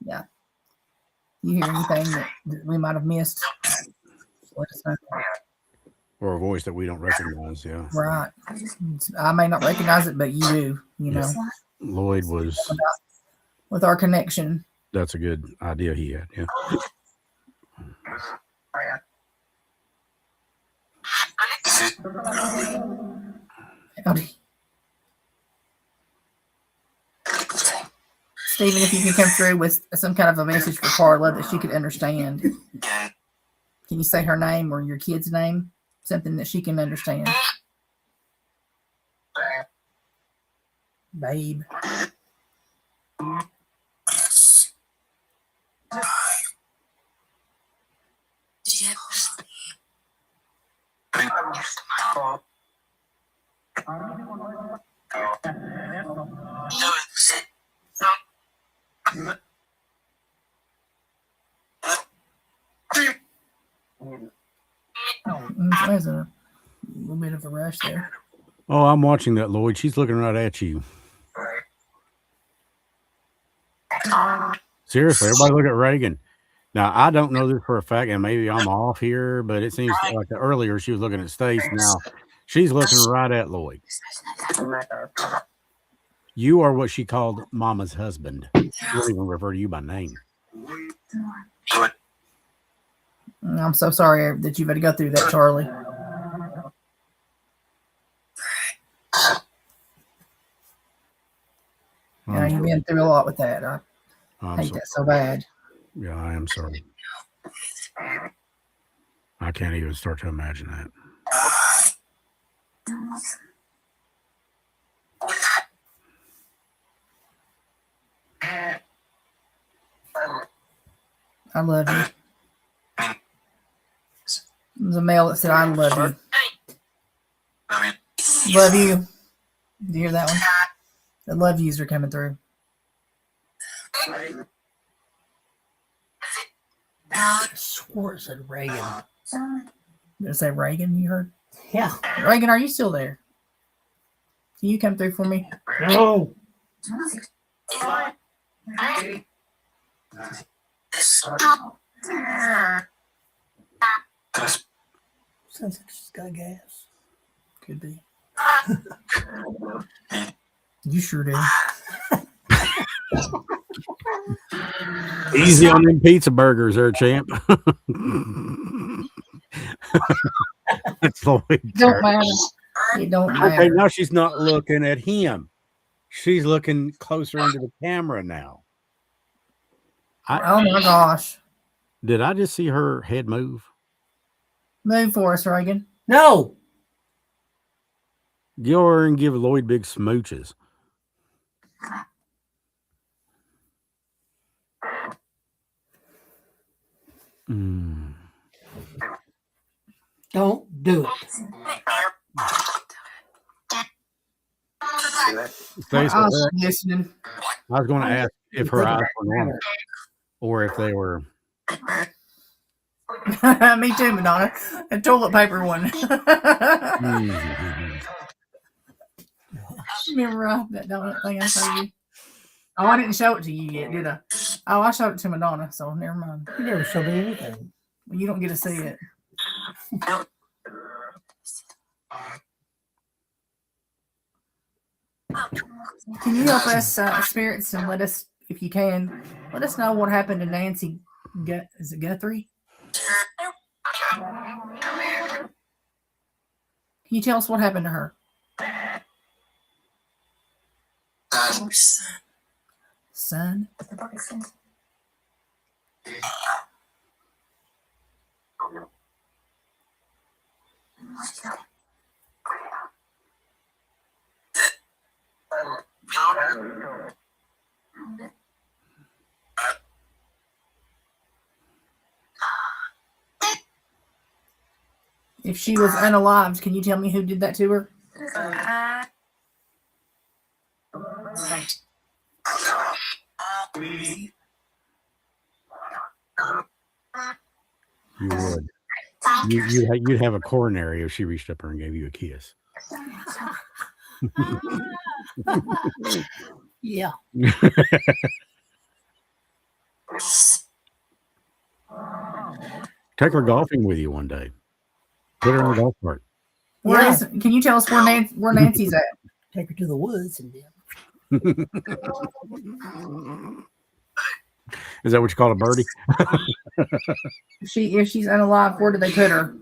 Yeah. You hear anything that we might have missed? Let us know. Or a voice that we don't recognize, yeah. Right. I may not recognize it, but you do, you know. Lloyd was... With our connection. That's a good idea he had, yeah. Howdy. Stephen, if you can come through with some kind of a message for Carla that she could understand. Can you say her name or your kid's name? Something that she can understand. Babe. There's a little bit of a rush there. Oh, I'm watching that, Lloyd. She's looking right at you. Seriously, everybody look at Reagan. Now, I don't know this for a fact, and maybe I'm off here, but it seems like earlier she was looking at Stacia. Now, she's looking right at Lloyd. You are what she called Mama's husband. She won't even refer to you by name. I'm so sorry that you've had to go through that, Charlie. Yeah, you've been through a lot with that. I hate that so bad. Yeah, I am sorry. I can't even start to imagine that. I love you. There's a male that said, I love you. Love you. Did you hear that one? The love yous are coming through. I swore it said Reagan. Did it say Reagan, you heard? Yeah. Reagan, are you still there? Can you come through for me? No. Sounds like she's got gas. Could be. You sure do. Easy on them pizza burgers there, champ. That's Lloyd. Don't matter. It don't matter. Okay, now she's not looking at him. She's looking closer into the camera now. Oh my gosh. Did I just see her head move? Move for us, Reagan. No. Go over and give Lloyd big smooches. Don't do it. Stacia, I was listening. I was going to ask if her eyes were normal or if they were. Me too, Madonna. A toilet paper one. Remember that donut thing I showed you? Oh, I didn't show it to you yet, did I? Oh, I showed it to Madonna, so never mind. You never showed me anything. Well, you don't get to see it. Can you help us, spirits, and let us, if you can, let us know what happened to Nancy? Is it Guthrie? Can you tell us what happened to her? Son. If she was unalived, can you tell me who did that to her? You would. You'd have a coronary if she reached up her and gave you a kiss. Yeah. Take her golfing with you one day. Put her in the golf cart. Where is? Can you tell us where Nancy's at? Take her to the woods and then. Is that what you call a birdie? If she's unalive, where did they put her?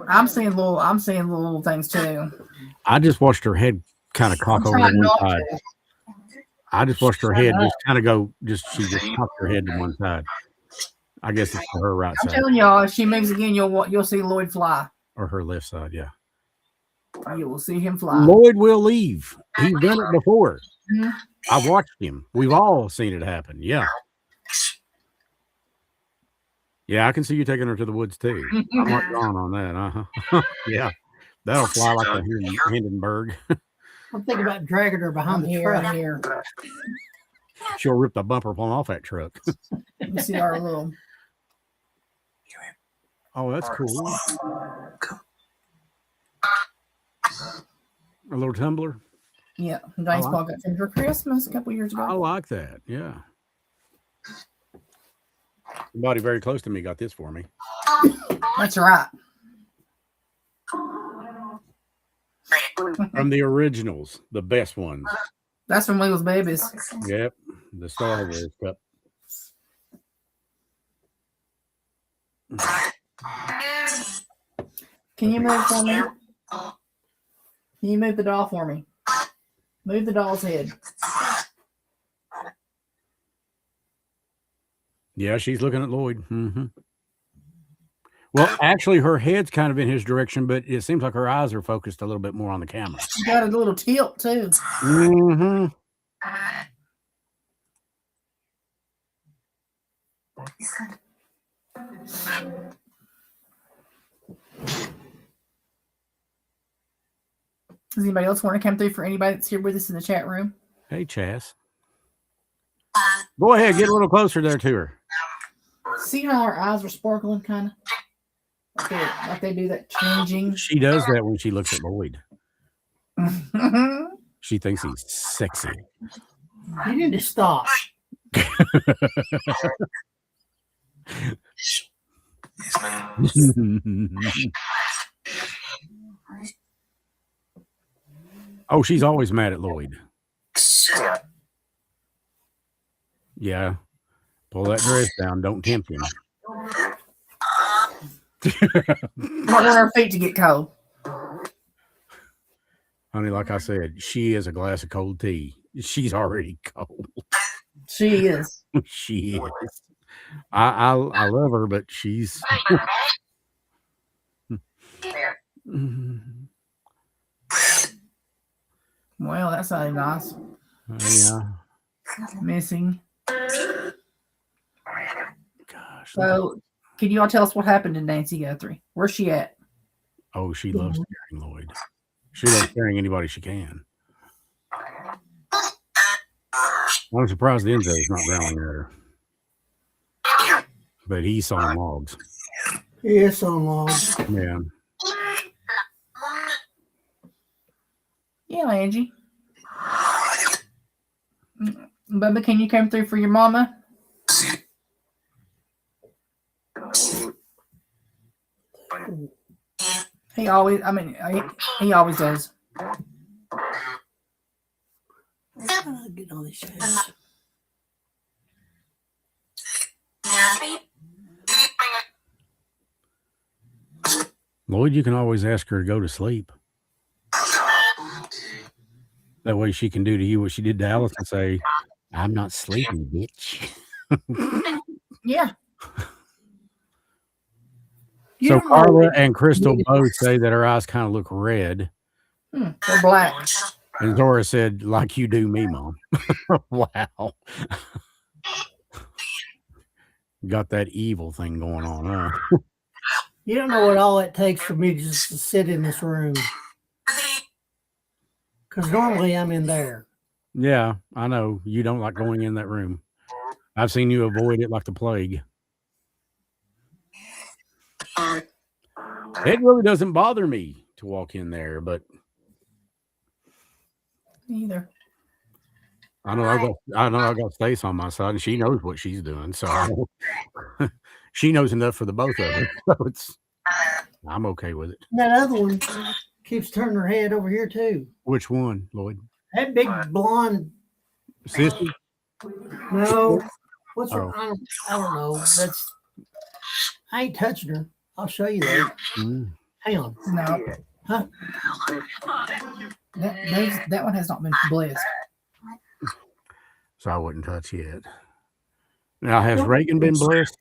I'm seeing little things too. I just watched her head kind of cock over to trying one not side. to. I just watched her head just kind of go. She just cocked her head to one side. I guess it's her right I'm side telling y'all, if she moves again, you'll see Lloyd fly. or her left side. Yeah. You will see him fly. Lloyd will leave. He's done it before. Mhm. I've watched him. We've all seen it happen. Yeah. Yeah, I can see you taking her to the woods too. I'm not gone on that. Uh-huh. Yeah. That'll fly like a Hindenburg. I'm thinking about dragging her behind the truck. Here. She'll rip the bumper plumb off that truck. You see our little. Oh, that's cool. A little tumbler. Yeah, Dice Paul got from for Christmas a couple years I ago. like that. Yeah. Somebody very close to me got this for me. That's right. From the originals, the best ones. That's when we was babies. Yep. The Star Wars cup. Can you move for me? Can you move the doll for me? Move the doll's head. Yeah, she's looking at Lloyd. Mm-hmm. Well, actually, her head's kind of in his direction, but it seems like her eyes are focused a little bit more on the camera. She got a little tilt too. Mm-hmm. Does anybody else want to come through for anybody that's here with us in the chat room? Hey, Chas. Go ahead, get a little closer there to her. See how her eyes are sparkling, kind of like they do that changing. She does that when she looks at Lloyd. She thinks he's sexy. You need to stop. Oh, she's always mad at Lloyd. Yeah. Pull that dress down. Don't tempt him. Don't want her feet to get cold. Honey, like I said, she is a glass of cold tea. She's already cold. She is. She is. I love her, but she's. Well, that sounded nice. Yeah. Missing. Gosh. So, can you all tell us what happened to Nancy Guthrie? Where's she at? Oh, she loves scaring Lloyd. She loves scaring anybody she can. I'm surprised Enzo's not growling at her. But he's on logs. Yes, on logs. Yeah. Yeah, Angie. Bubba, can you come through for your mama? He always, I mean, he always does. Get all these shows. Lloyd, you can always ask her to go to sleep. That way she can do to you what she did to Alice and say, I'm not sleeping, bitch. Yeah. You So don't know Carla what- and Crystal both say that her eyes kind of look red. They're black. And Zora said, like you do me, Mom. Wow. Got that evil thing going on, huh? You don't know what all it takes for me just to sit in this room. Because normally I'm in there. Yeah, I know. You don't like going in that room. I've seen you avoid it like the plague. It really doesn't bother me to walk in there, but Either. I know I got Stace on my side, and she knows what she's doing. So she knows enough for the both of us. So I'm okay with it. That other one keeps turning her head over here too. Which one, Lloyd? That big blonde. Sissy? No. What's her? Oh. I don't know. I ain't touching her. I'll show you that. Hang on. No. Huh? That one has not been blessed. So I wouldn't touch yet. Now, has Reagan been blessed?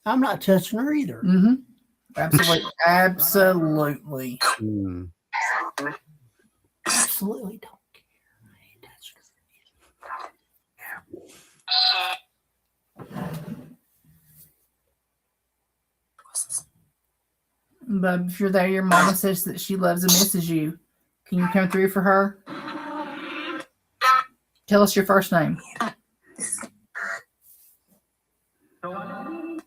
I'm not touching her either. Mm-hmm. Absolutely. Absolutely. Absolutely don't care. I ain't touching her. But if you're there, your mama says that she loves and misses you. Can you come through for her? Tell us your first name. What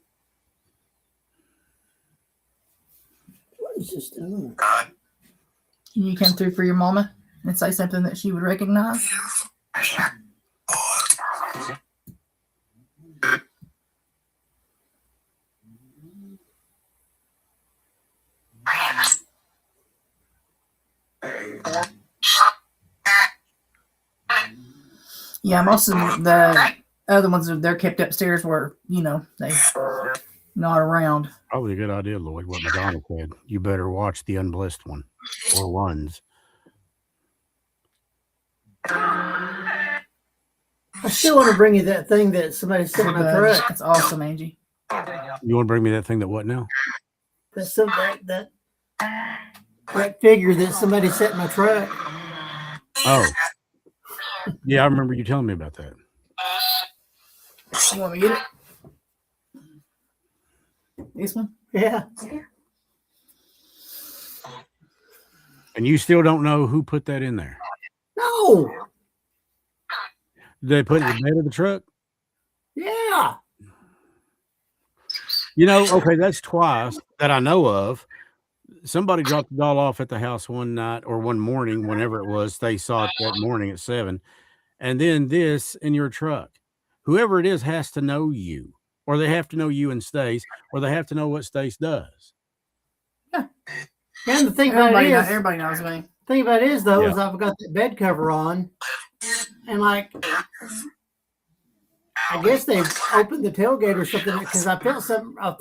is this doing? Can you come through for your mama and say something that she would recognize? Yeah, most of the other ones, they're kept upstairs where, they're not around. Probably a good idea, Lloyd, what Madonna said. You better watch the unblessed one or ones. I still want to bring you that thing that somebody sent in my truck. That's awesome, Angie. You want to bring me that thing that what now? That figure that somebody sent in my truck. Oh. Yeah, I remember you telling me about that. You want me to get it? This one? Yeah. And you still don't know who put that in there? No. Did they put it in the bed of the truck? Yeah. Okay, that's twice that I know of. Somebody dropped the doll off at the house one night or one morning, whenever it was. They saw it that morning at 7. And then this in your truck. Whoever it is has to know you, or they have to know you and Stace, or they have to know what Stace does. Yeah. And the thing about it is, everybody knows me. Thing about it is, though, Yeah. is I've got that bed cover on, and I guess they opened the tailgate or something because I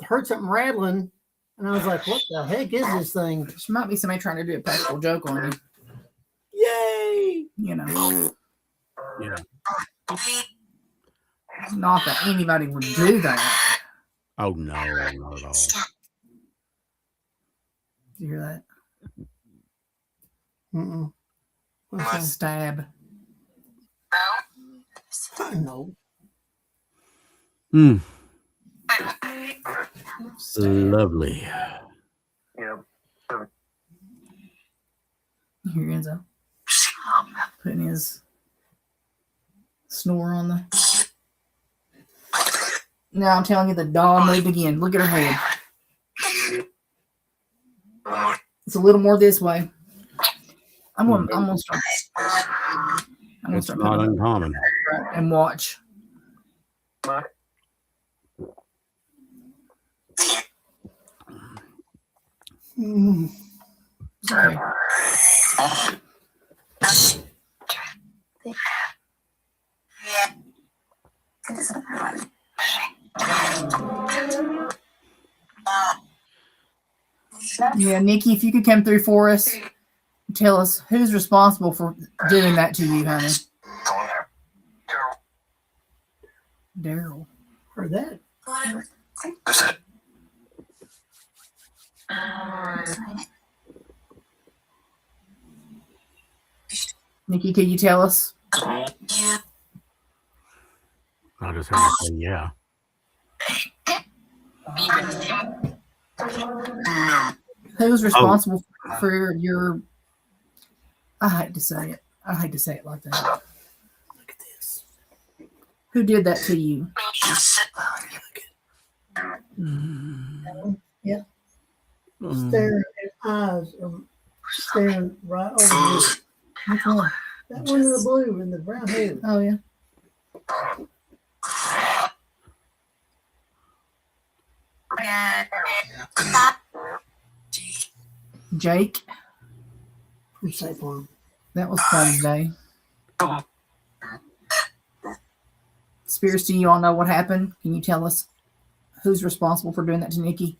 heard something rattling, and I was like, "What the heck is this thing?" There might be somebody trying to do a practical joke on you. Yay! Yeah. Not that anybody would do that. Oh, no, not at all. Did you hear that? Mm-mm. What's that? Stab. No. Lovely. Here Enzo. Putting his snore on the. Now I'm telling you, the doll moved again. Look at her head. It's a little more this way. I'm gonna start. It's not uncommon. And watch. Okay. Yeah, Nikki, if you could come through for us, tell us who's responsible for doing that to you, honey. Daryl. Heard that. Nikki, can you tell us? I just have to say, yeah. Who's responsible for your... I hate to say it. I hate to say it like that. Look at this. Who did that to you? Yeah. Staring at eyes are staring right over you. Which one? That one in the blue and the brown hair. Oh, yeah. Jake. From State Farm. That was fun today. Spirits, do you all know what happened? Can you tell us who's responsible for doing that to Nikki?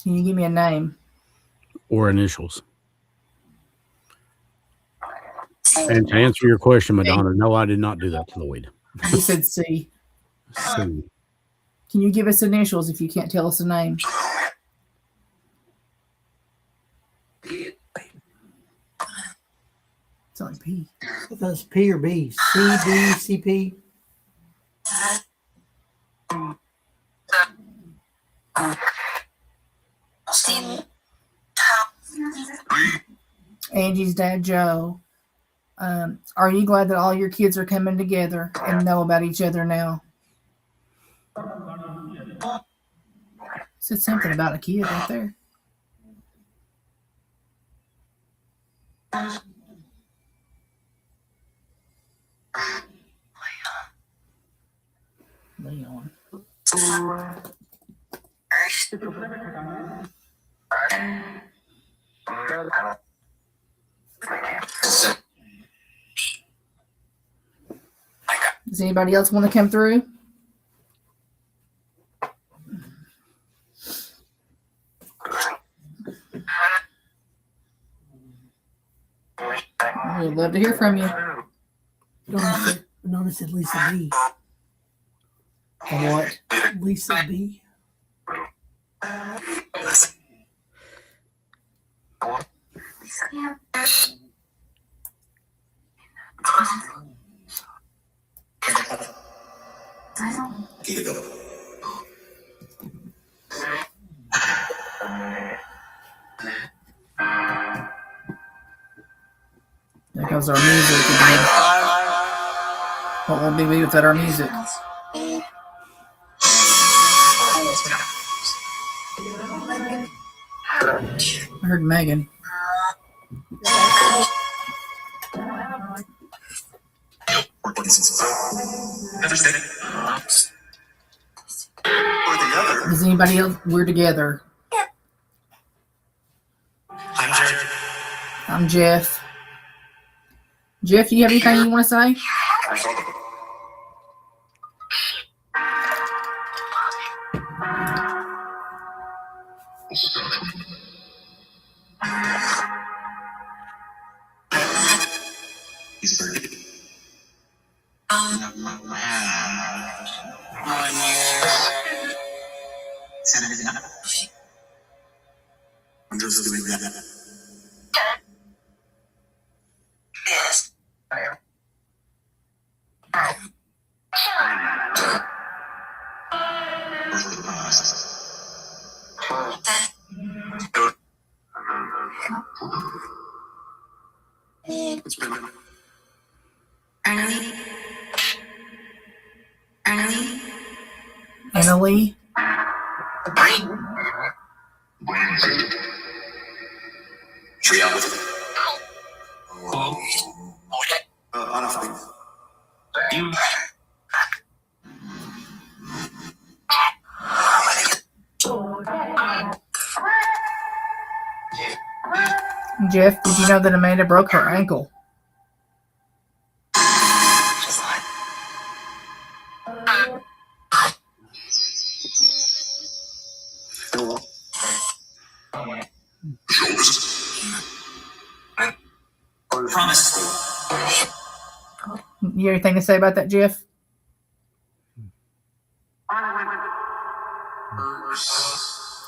Can you give me a name? Or initials. And to answer your question, Madonna, no, I did not do that to Lloyd. You said C. C. Can you give us initials if you can't tell us a name? It's like P. I thought it was P or B. C, B, C, P. Angie's dad, Joe. Are you glad that all your kids are coming together and know about each other now? Said something about a kid right there. Leon. Does anybody else want to come through? We'd love to hear from you. Nona said Lisa B. What? Lisa B. There goes our music again. What will be without our music? I heard Megan. Does anybody else? We're together. I'm Jeff. Jeff, do you have anything you want to say? I'm just doing that. It's been Annalie? Jeff, did you know that Amanda broke her ankle? You have anything to say about that, Jeff?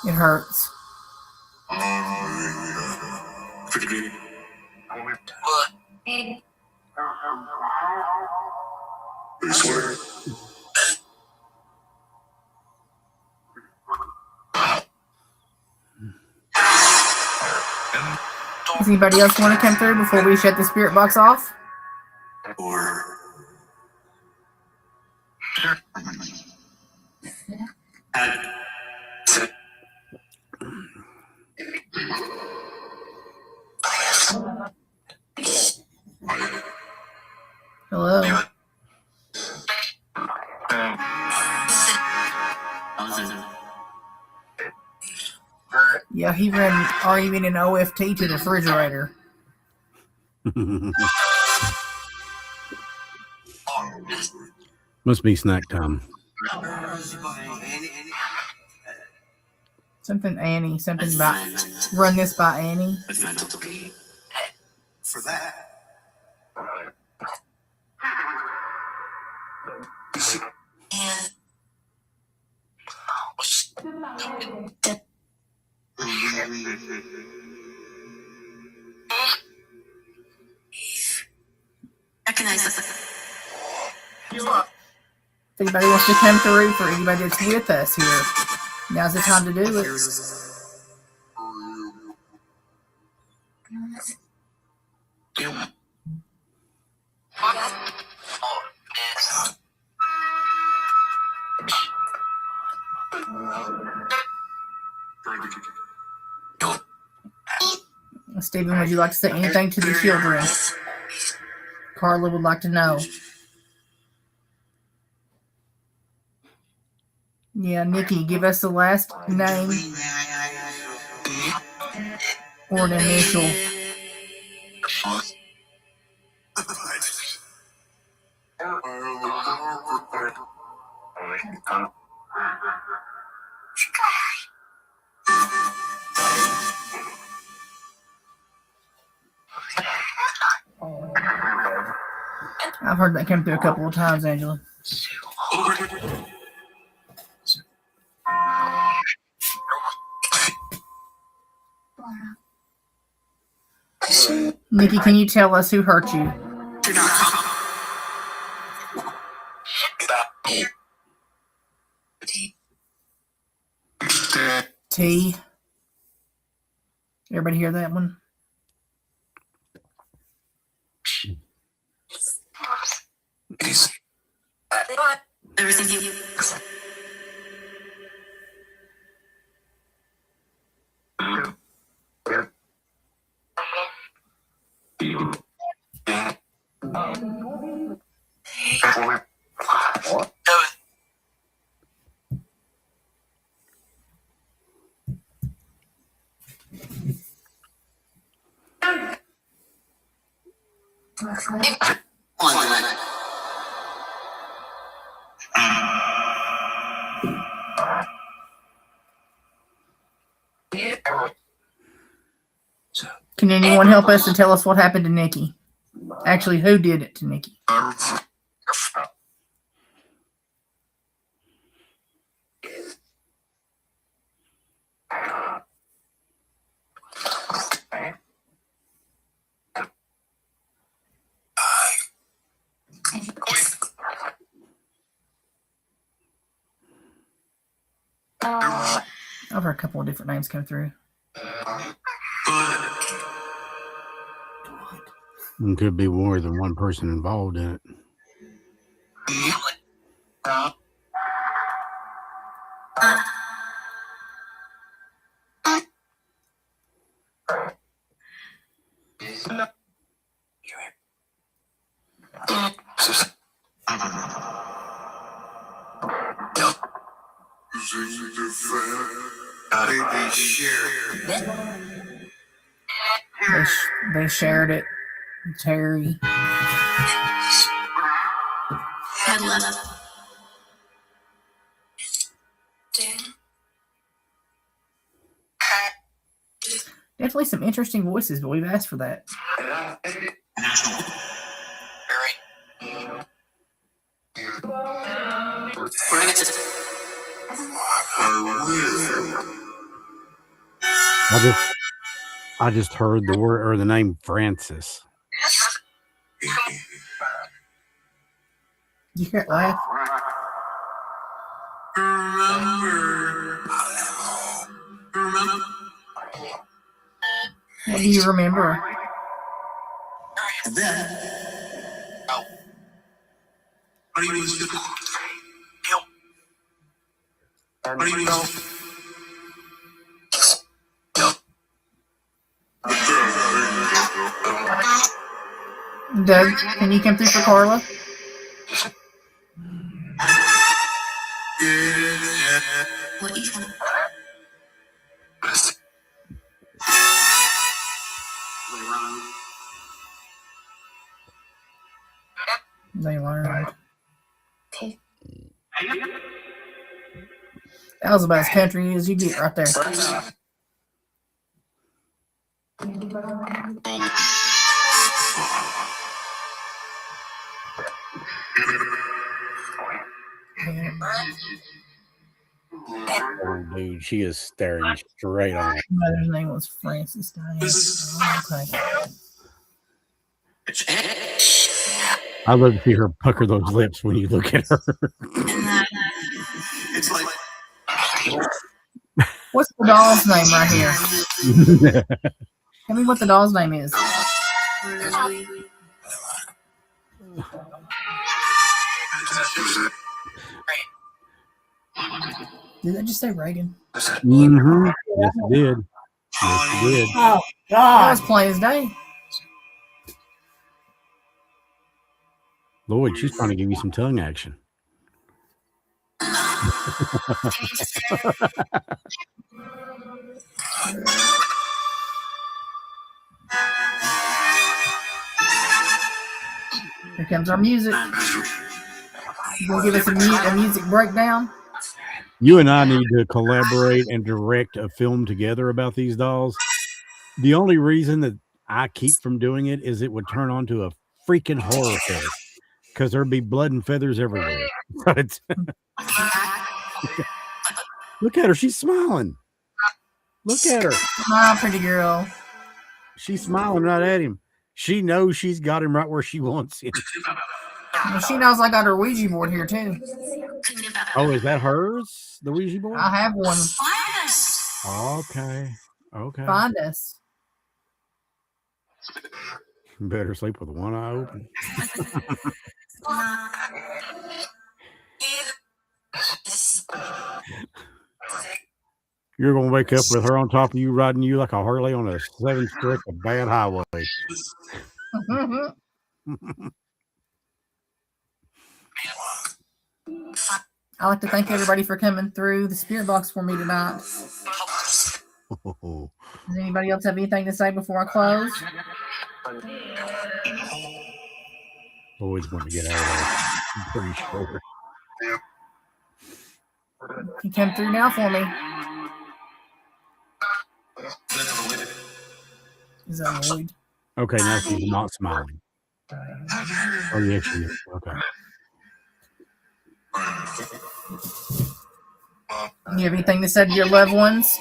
It hurts. Does anybody else want to come through before we shut the spirit box off? Hello. Yeah, he ran arguing an OFT to the refrigerator. Must be snack time. Something Annie. Something about run this by Annie. For that. If anybody wants to come through, for anybody that's with us here, now's the time to do it. Stephen, would you like to say anything to the children? Carla would like to know. Yeah, Nikki, give us the last name or an initial. I've heard that come through a couple of times, Angela. Nikki, can you tell us who hurt you? T. Everybody hear that one? Can anyone help us to tell us what happened to Nikki? Actually, who did it to Nikki? I've heard a couple of different names come through. It could be more than one person involved in it. They shared it. Terry. Definitely some interesting voices, but we've asked for that. I just heard the word or the name Francis. You can't laugh. What do you remember? Doug, can you come through for Carla? They learned. That was about as country as you get right there. Oh, dude, she is staring straight on it. Mother's name was Francis Diane. Oh, okay. I love to see her pucker those lips when you look at her. What's the doll's name right here? Tell me what the doll's name is. Did I just say Reagan? Mm-hmm. Yes, it did. Yes, it did. Oh, That God. was plain as day. Lloyd, she's trying to give you some tongue action. Here comes our music. You gonna give us a music breakdown? You and I need to collaborate and direct a film together about these dolls. The only reason that I keep from doing it is it would turn onto a freaking horror fest because there'd be blood and feathers everywhere. Look at her. She's smiling. Look at her. Smile, pretty girl. She's smiling right at him. She knows she's got him right where she wants him. Well, she knows I got her Ouija board here, too. Oh, is that hers? The Ouija board? I have one. Okay. Okay. Find us. Better sleep with one eye open. You're going to wake up with her on top of you, riding you like a Harley on a 7-stretch of bad highway. I'd like to thank everybody for coming through the spirit box for me tonight. Does anybody else have anything to say before I close? Always want to get out of there. I'm pretty sure. You come through now for me. Is that Lloyd? Okay, now she's not smiling. Oh, yeah, she is. Okay. You have anything to say to your loved ones?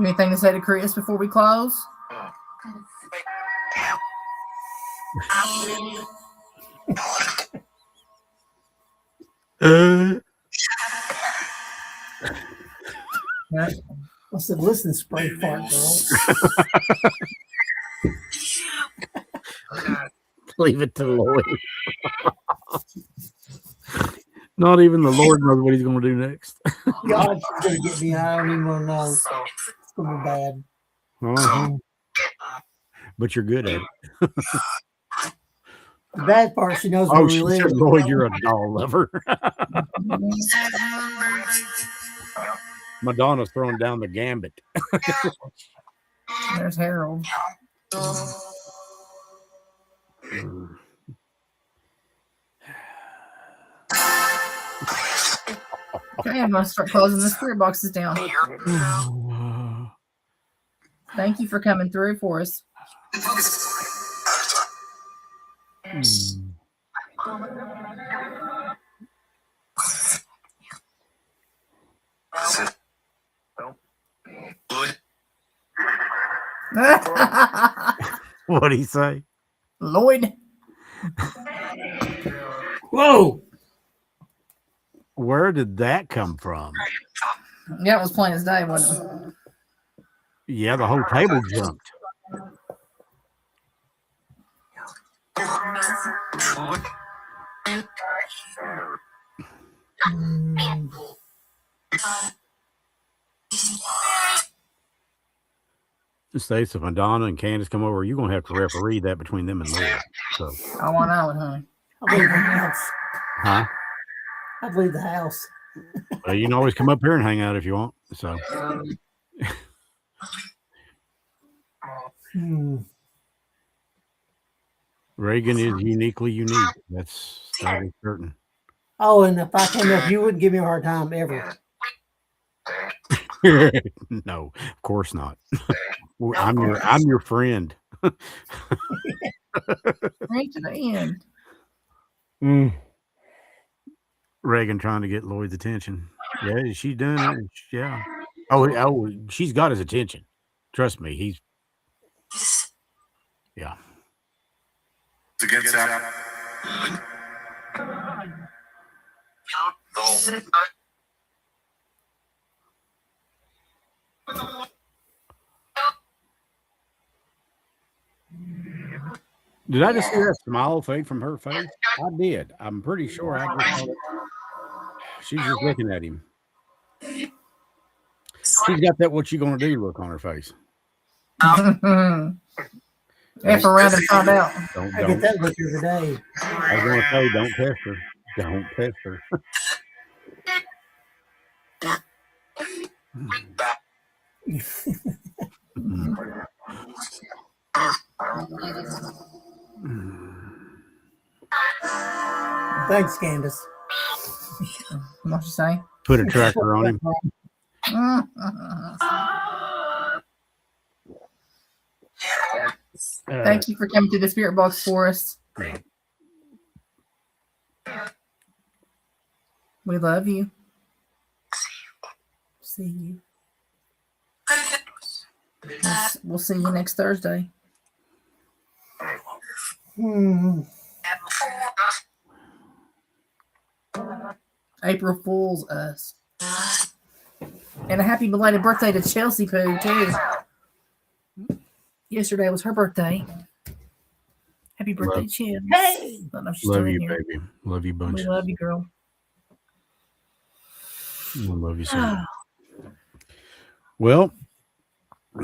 Anything to say to Chris before we close? I said, listen, spray fart girl. Leave it to the Lord. Not even the Lord knows what he's going to do next. God, she's going to get me. I don't even want to know. It's going to be bad. Uh-huh. But you're good at it. The bad part, she knows Oh, where we she live. said, Lloyd, you're a doll lover. Madonna's throwing down the gambit. There's Harold. Okay, I'm gonna start closing the spirit boxes down. Thank you for coming through for us. What'd he say? Lloyd. Whoa! Where did that come from? Yeah, it was plain as day, wasn't it? Yeah, the whole table jumped. Stacia, if Madonna and Candace come over, you're gonna have to referee that between them and Lloyd. So, I want out, honey. I'll leave the house. huh? I'd leave the house. Well, you can always come up here and hang out if you want. So, Reagan is uniquely unique. That is certain. Oh, and if I came up, you wouldn't give me a hard time ever. No, of course not. I'm your friend. Right to the end. Reagan trying to get Lloyd's attention. Yeah, she's doing it. Yeah. Oh, she's got his attention. Trust me, he's. Yeah. Did I just see that smile fade from her face? I did. I'm pretty sure I just saw it. She's just looking at him. She's got that "what you gonna do" look on her face. F around and find out. I get that look every day. I was gonna say, don't test her. Don't test her. Thanks, Candace. What you say? Put a tracker on him. Thank you for coming to the spirit box for us. We love you. See you. We'll see you next Thursday. April Fool's us. And a happy belated birthday to Chelsea Pooh, too. Yesterday was her birthday. Happy birthday, Chelsea. Hey! Don't know if she's Love still you, in here. baby. Love you, bunch. We love you, girl. I love you so much. Well,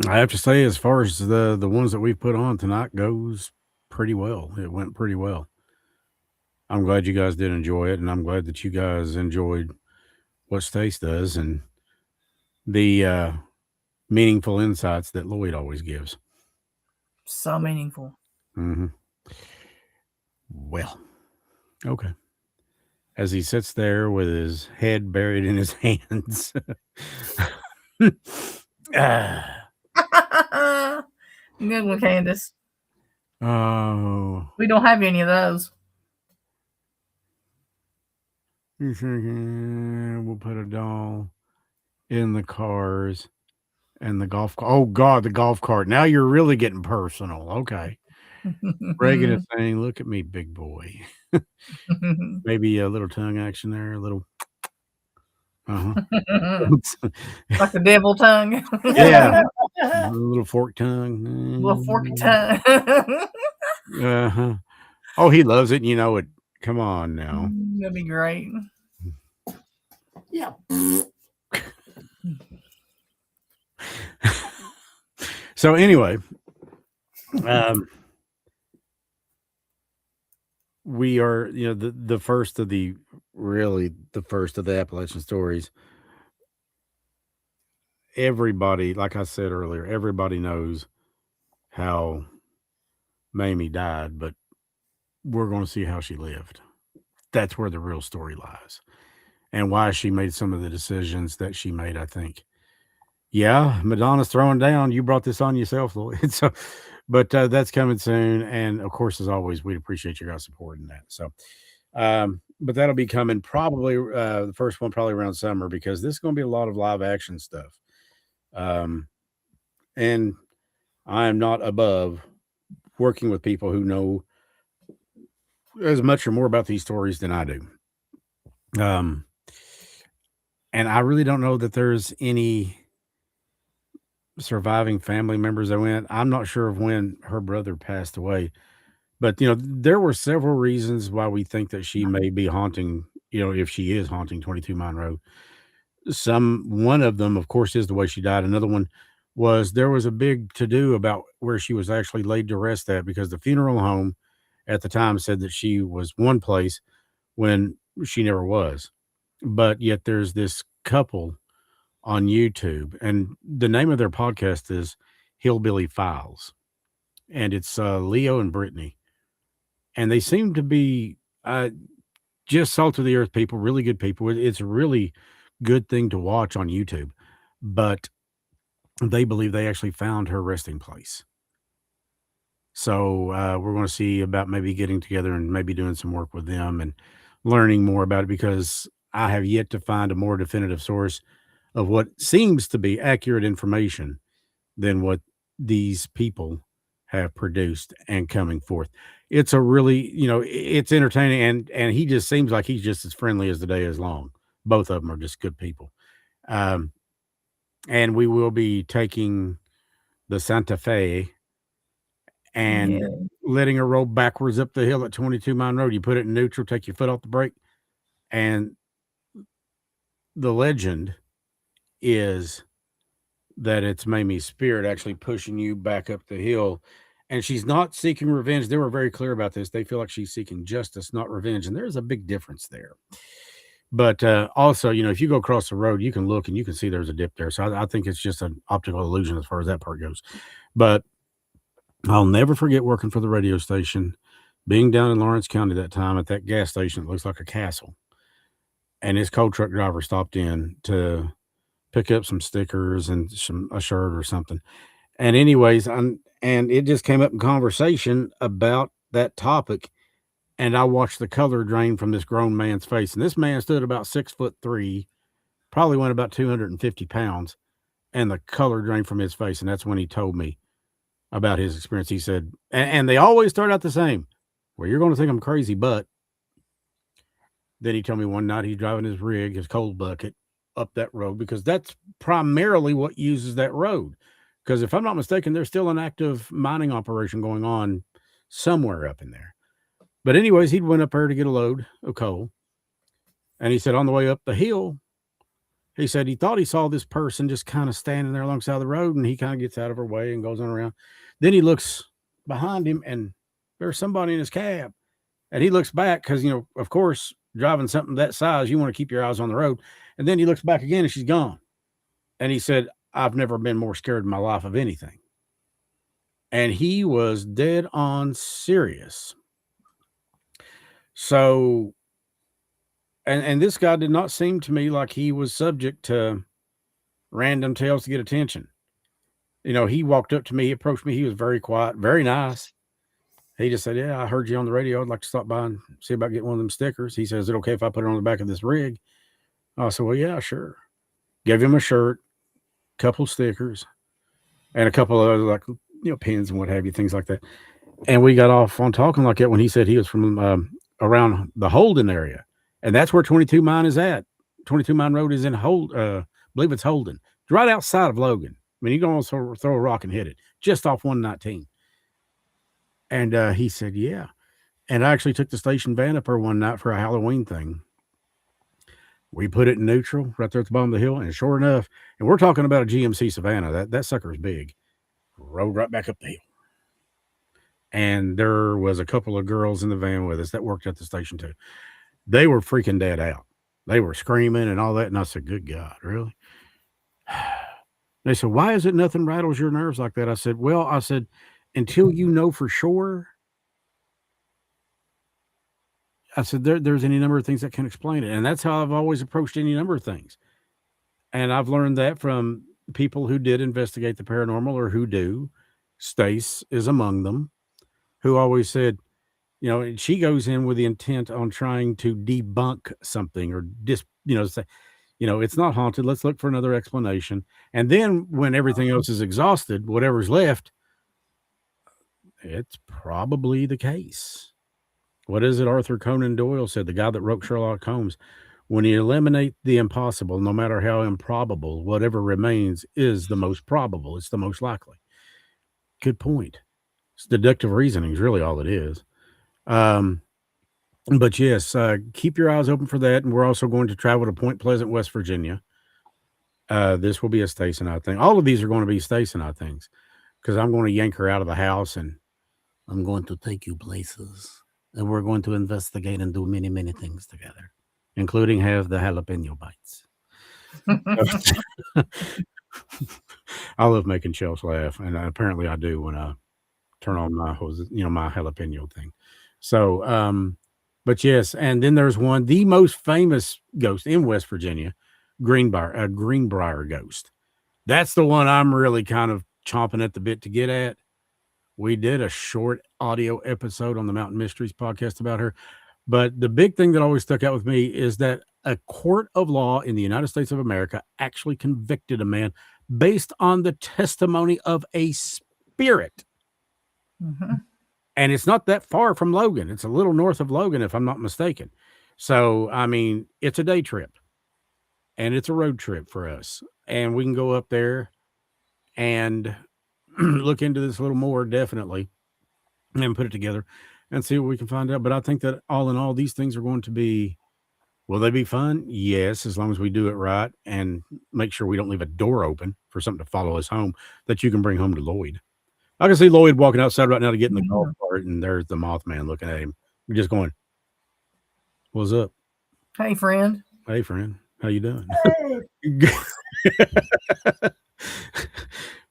I have to say, as far as the ones that we put on tonight goes, pretty well. It went pretty well. I'm glad you guys did enjoy it, and I'm glad that you guys enjoyed what Stace does and the meaningful insights that Lloyd always gives. So meaningful. Mm-hmm. Well, okay. As he sits there with his head buried in his hands. Good one, Candace. Oh. We don't have any of those. We'll put a doll in the cars and the golf cart. Oh, God, the golf cart. Now you're really getting personal. Okay. Reagan is saying, look at me, big boy. Maybe a little tongue action there, a little. Like the devil tongue. Yeah. A little fork tongue. A little forky tongue. Uh-huh. Oh, he loves it. You know it. Come on now. That'd be great. Yeah. So anyway, we are, the first of the really the first of the Appalachian stories. Everybody, like I said earlier, everybody knows how Mamie died, but we're going to see how she lived. That's where the real story lies, and why she made some of the decisions that she made, I think. Yeah, Madonna's throwing down. You brought this on yourself, Lloyd. So, but that's coming soon. And of course, as always, we'd appreciate you guys supporting that. So, but that'll be coming probably the first one, probably around summer, because this is going to be a lot of live action stuff. And I am not above working with people who know as much or more about these stories than I do. And I really don't know that there's any surviving family members that went. I'm not sure of when her brother passed away, but there were several reasons why we think that she may be haunting, if she is haunting 22 Mine Road. One of them, of course, is the way she died. Another one was there was a big to do about where she was actually laid to rest at, because the funeral home at the time said that she was one place when she never was. But yet there's this couple on YouTube, and the name of their podcast is Hillbilly Files, and it's Leo and Brittany, and they seem to be just salt of the earth people, really good people. It's a really good thing to watch on YouTube, but they believe they actually found her resting place. So we're going to see about maybe getting together and maybe doing some work with them and learning more about it, because I have yet to find a more definitive source of what seems to be accurate information than what these people have produced and coming forth. It's a really, it's entertaining, and he just seems like he's just as friendly as the day is long. Both of them are just good people. And we will be taking the Santa Fe and letting her roll backwards up the hill at 22 Mine Road. You put it in neutral, take your foot off the brake, and the legend is that it's Mamie's spirit actually pushing you back up the hill, and she's not seeking revenge. They were very clear about this. They feel like she's seeking justice, not revenge, and there's a big difference there. But also, if you go across the road, you can look and you can see there's a dip there. So I think it's just an optical illusion as far as that part goes. But I'll never forget working for the radio station, being down in Lawrence County that time at that gas station. It looks like a castle. And his coal truck driver stopped in to pick up some stickers and a shirt or something. And anyways, and it just came up in conversation about that topic. And I watched the color drain from this grown man's face. And this man stood about 6'3", probably weighed about 250 pounds. And the color drained from his face. And that's when he told me about his experience. He said, and they always start out the same. Well, you're going to think I'm crazy, but then he told me one night he's driving his rig, his coal bucket, up that road, because that's primarily what uses that road. Because if I'm not mistaken, there's still an active mining operation going on somewhere up in there. But anyways, he went up there to get a load of coal. And he said on the way up the hill, he said he thought he saw this person just kind of standing there alongside the road, and he kind of gets out of her way and goes on around. Then he looks behind him, and there's somebody in his cab. And he looks back because, of course, driving something that size, you want to keep your eyes on the road. And then he looks back again, and she's gone. And he said, I've never been more scared in my life of anything. And he was dead on serious. So, and this guy did not seem to me like he was subject to random tales to get attention. He walked up to me, he approached me. He was very quiet, very nice. He just said, yeah, I heard you on the radio. I'd like to stop by and see about getting one of them stickers. He says, is it okay if I put it on the back of this rig? I said, well, yeah, sure. Gave him a shirt, couple stickers, and a couple of other, pins and what have you, things like that. And we got off on talking like that when he said he was from around the Holden area. And that's where 22 Mine is at. 22 Mine Road is in I believe it's Holden. It's right outside of Logan. I mean, you can also throw a rock and hit it, just off 119. And he said, yeah. And I actually took the station van up there one night for a Halloween thing. We put it in neutral right there at the bottom of the hill. And sure enough, and we're talking about a GMC Savannah. That sucker is big. Rode right back up the hill. and there was a couple of girls in the van with us that worked at the station too. They were freaking dead out. They were screaming and all that, and I said, "Good God, really?" They said, "Why is it nothing rattles your nerves like that?" I said, "Well," I said, "until you know for sure," I said, "there's any number of things that can explain it." And that's how I've always approached any number of things. And I've learned that from people who did investigate the paranormal or who do. Stace is among them, who always said, and she goes in with the intent on trying to debunk something or say, it's not haunted. Let's look for another explanation. And then when everything else is exhausted, whatever's left, it's probably the case. What is it? Arthur Conan Doyle said, the guy that wrote Sherlock Holmes, when you eliminate the impossible, no matter how improbable, whatever remains is the most probable. It's the most likely. Good point. It's deductive reasoning is really all it is. But yes, keep your eyes open for that. And we're also going to travel to Point Pleasant, West Virginia. This will be a Stace and I thing. All of these are going to be Stace and I things because I'm going to yank her out of the house and I'm going to take you places. And we're going to investigate and do many, many things together, including have the jalapeno bites. I love making Chels laugh, and apparently I do when I turn on my my jalapeno thing. So, but yes, and then there's one, the most famous ghost in West Virginia, Greenbrier ghost. That's the one I'm really kind of chomping at the bit to get at. We did a short audio episode on the Mountain Mysteries podcast about her. But the big thing that always stuck out with me is that a court of law in the United States of America actually convicted a man based on the testimony of a spirit. Mm-hmm. And it's not that far from Logan. It's a little north of Logan, if I'm not mistaken. So, I mean, it's a day trip and it's a road trip for us. And we can go up there and look into this a little more, definitely, and put it together and see what we can find out. But I think that all in all, these things are going to be, will they be fun? Yes, as long as we do it right and make sure we don't leave a door open for something to follow us home that you can bring home to Lloyd. I can see Lloyd walking outside right now to get in the golf cart, and there's the Mothman looking at him. We're just going, "What's up? Hey, friend. Hey, friend. How you doing?"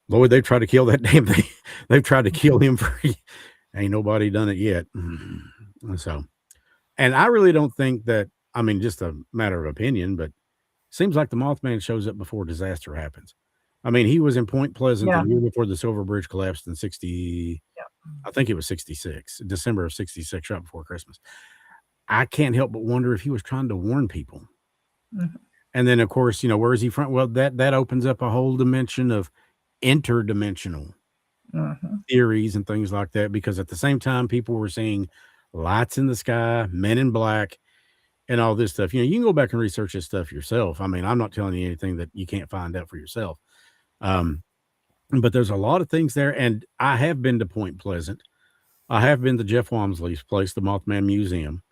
Lloyd, they've tried to kill that damn thing. They've tried to kill him for ain't nobody done it yet. So, and I really don't think that, I mean, just a matter of opinion, but seems like the Mothman shows up before disaster happens. I mean, he was in Point Pleasant the year before the Silver Bridge collapsed in 60. Yeah. I think it was 66, December of 66, right before Christmas. I can't help but wonder if he was trying to warn people. Mm-hmm. And then, of course, where is he from? Well, that opens up a whole dimension of interdimensional theories and things like that, because at the same time, people were seeing lights in the sky, men in black, and all this stuff. You can go back and research this stuff yourself. I mean, I'm not telling you anything that you can't find out for yourself. But there's a lot of things there. And I have been to Point Pleasant. I have been to Jeff Wamsley's place, the Mothman Museum.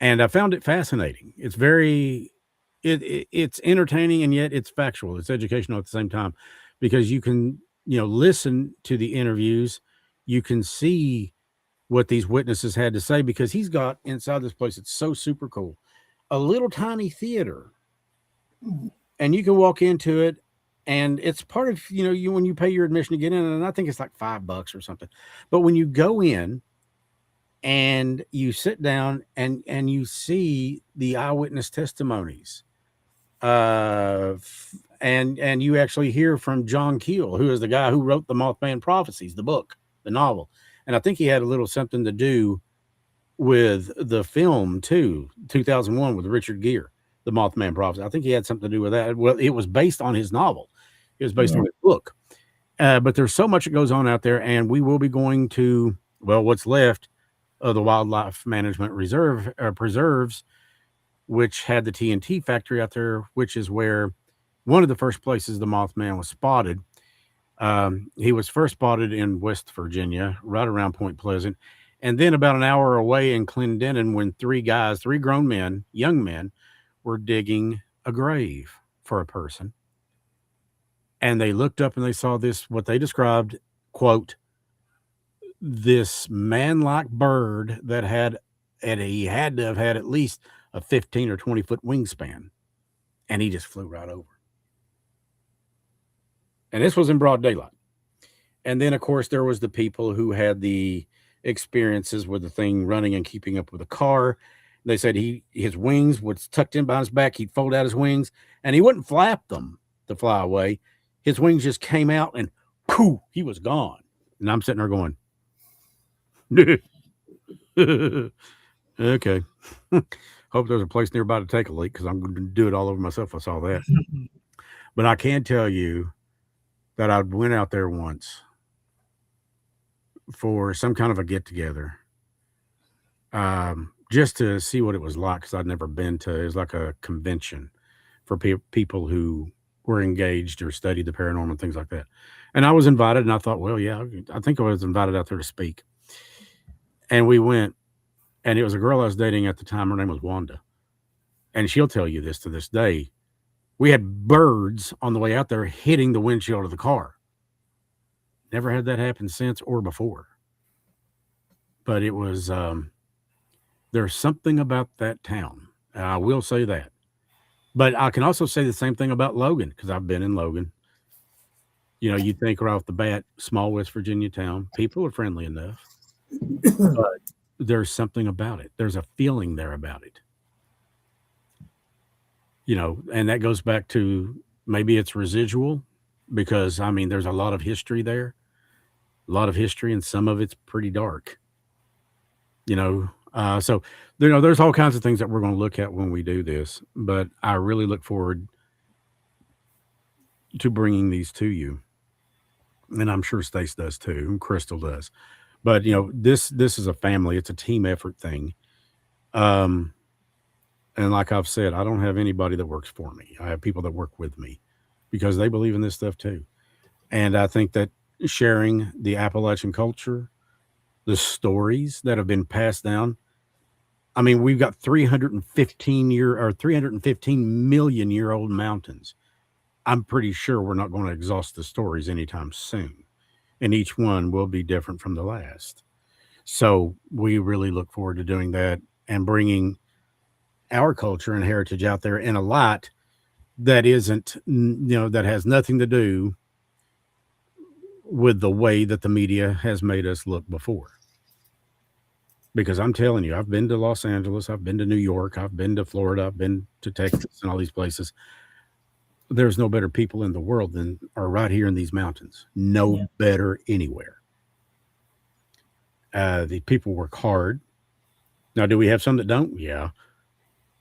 And I found it fascinating. It's it's entertaining, and yet it's factual. It's educational at the same time, because you can, listen to the interviews. You can see what these witnesses had to say, because he's got inside this place, it's so super cool, a little tiny theater, and you can walk into it, and it's part of, you when you pay your admission to get in, and I think it's like $5 or something. But when you go in and you sit down and you see the eyewitness testimonies, and you actually hear from John Keel, who is the guy who wrote the Mothman Prophecies, the book, the novel. And I think he had a little something to do with the film too, 2001 with Richard Gere, the Mothman Prophecy. I think he had something to do with that. Well, it was based on his novel. It was based on his book. But there's so much that goes on out there, and we will be going to, what's left of the Wildlife Management Reserve preserves, which had the TNT factory out there, which is where one of the first places the Mothman was spotted. He was first spotted in West Virginia, right around Point Pleasant. And then about an hour away in Clendenin, when three grown men, young men, were digging a grave for a person. And they looked up and they saw this, what they described, quote, this man-like bird that he had to have had at least a 15 or 20-foot wingspan, and he just flew right over. And this was in broad daylight. And then, of course, there was the people who had the experiences with the thing running and keeping up with the car. They said his wings was tucked in behind his back. He'd fold out his wings, and he wouldn't flap them to fly away. His wings just came out, and poof, he was gone. And I'm sitting there going, okay. Hope there's a place nearby to take a leak, because I'm going to do it all over myself if I saw that. But I can tell you that I went out there once for some kind of a get-together, just to see what it was like, because I'd never been to. It was like a convention for people who were engaged or studied the paranormal and things like that. And I was invited, and I thought, well, yeah, I think I was invited out there to speak. And we went, and it was a girl I was dating at the time. Her name was Wanda. And she'll tell you this to this day. We had birds on the way out there hitting the windshield of the car. Never had that happen since or before. But it was, there's something about that town. I will say that. But I can also say the same thing about Logan, because I've been in Logan. You know, you'd think right off the bat, small West Virginia town, people are friendly enough. But there's something about it. There's a feeling there about it. You know, and that goes back to maybe it's residual, because, I mean, there's a lot of history there. A lot of history, and some of it's pretty dark. You know, so, you know, there's all kinds of things that we're going to look at when we do this, but I really look forward to bringing these to you. And I'm sure Stace does too, and Crystal does. But, you know, this is a family. It's a team effort thing. And like I've said, I don't have anybody that works for me. I have people that work with me because they believe in this stuff too. And I think that sharing the Appalachian culture, the stories that have been passed down. I mean, we've got 315 million year old mountains. I'm pretty sure we're not going to exhaust the stories anytime soon. And each one will be different from the last. So we really look forward to doing that and bringing our culture and heritage out there in a light that isn't, you know, that has nothing to do with the way that the media has made us look before. Because I'm telling you, I've been to Los Angeles, I've been to New York, I've been to Florida, I've been to Texas and all these places. There's no better people in the world than are right here in these mountains. No better anywhere. The people work hard. Now, do we have some that don't? Yeah.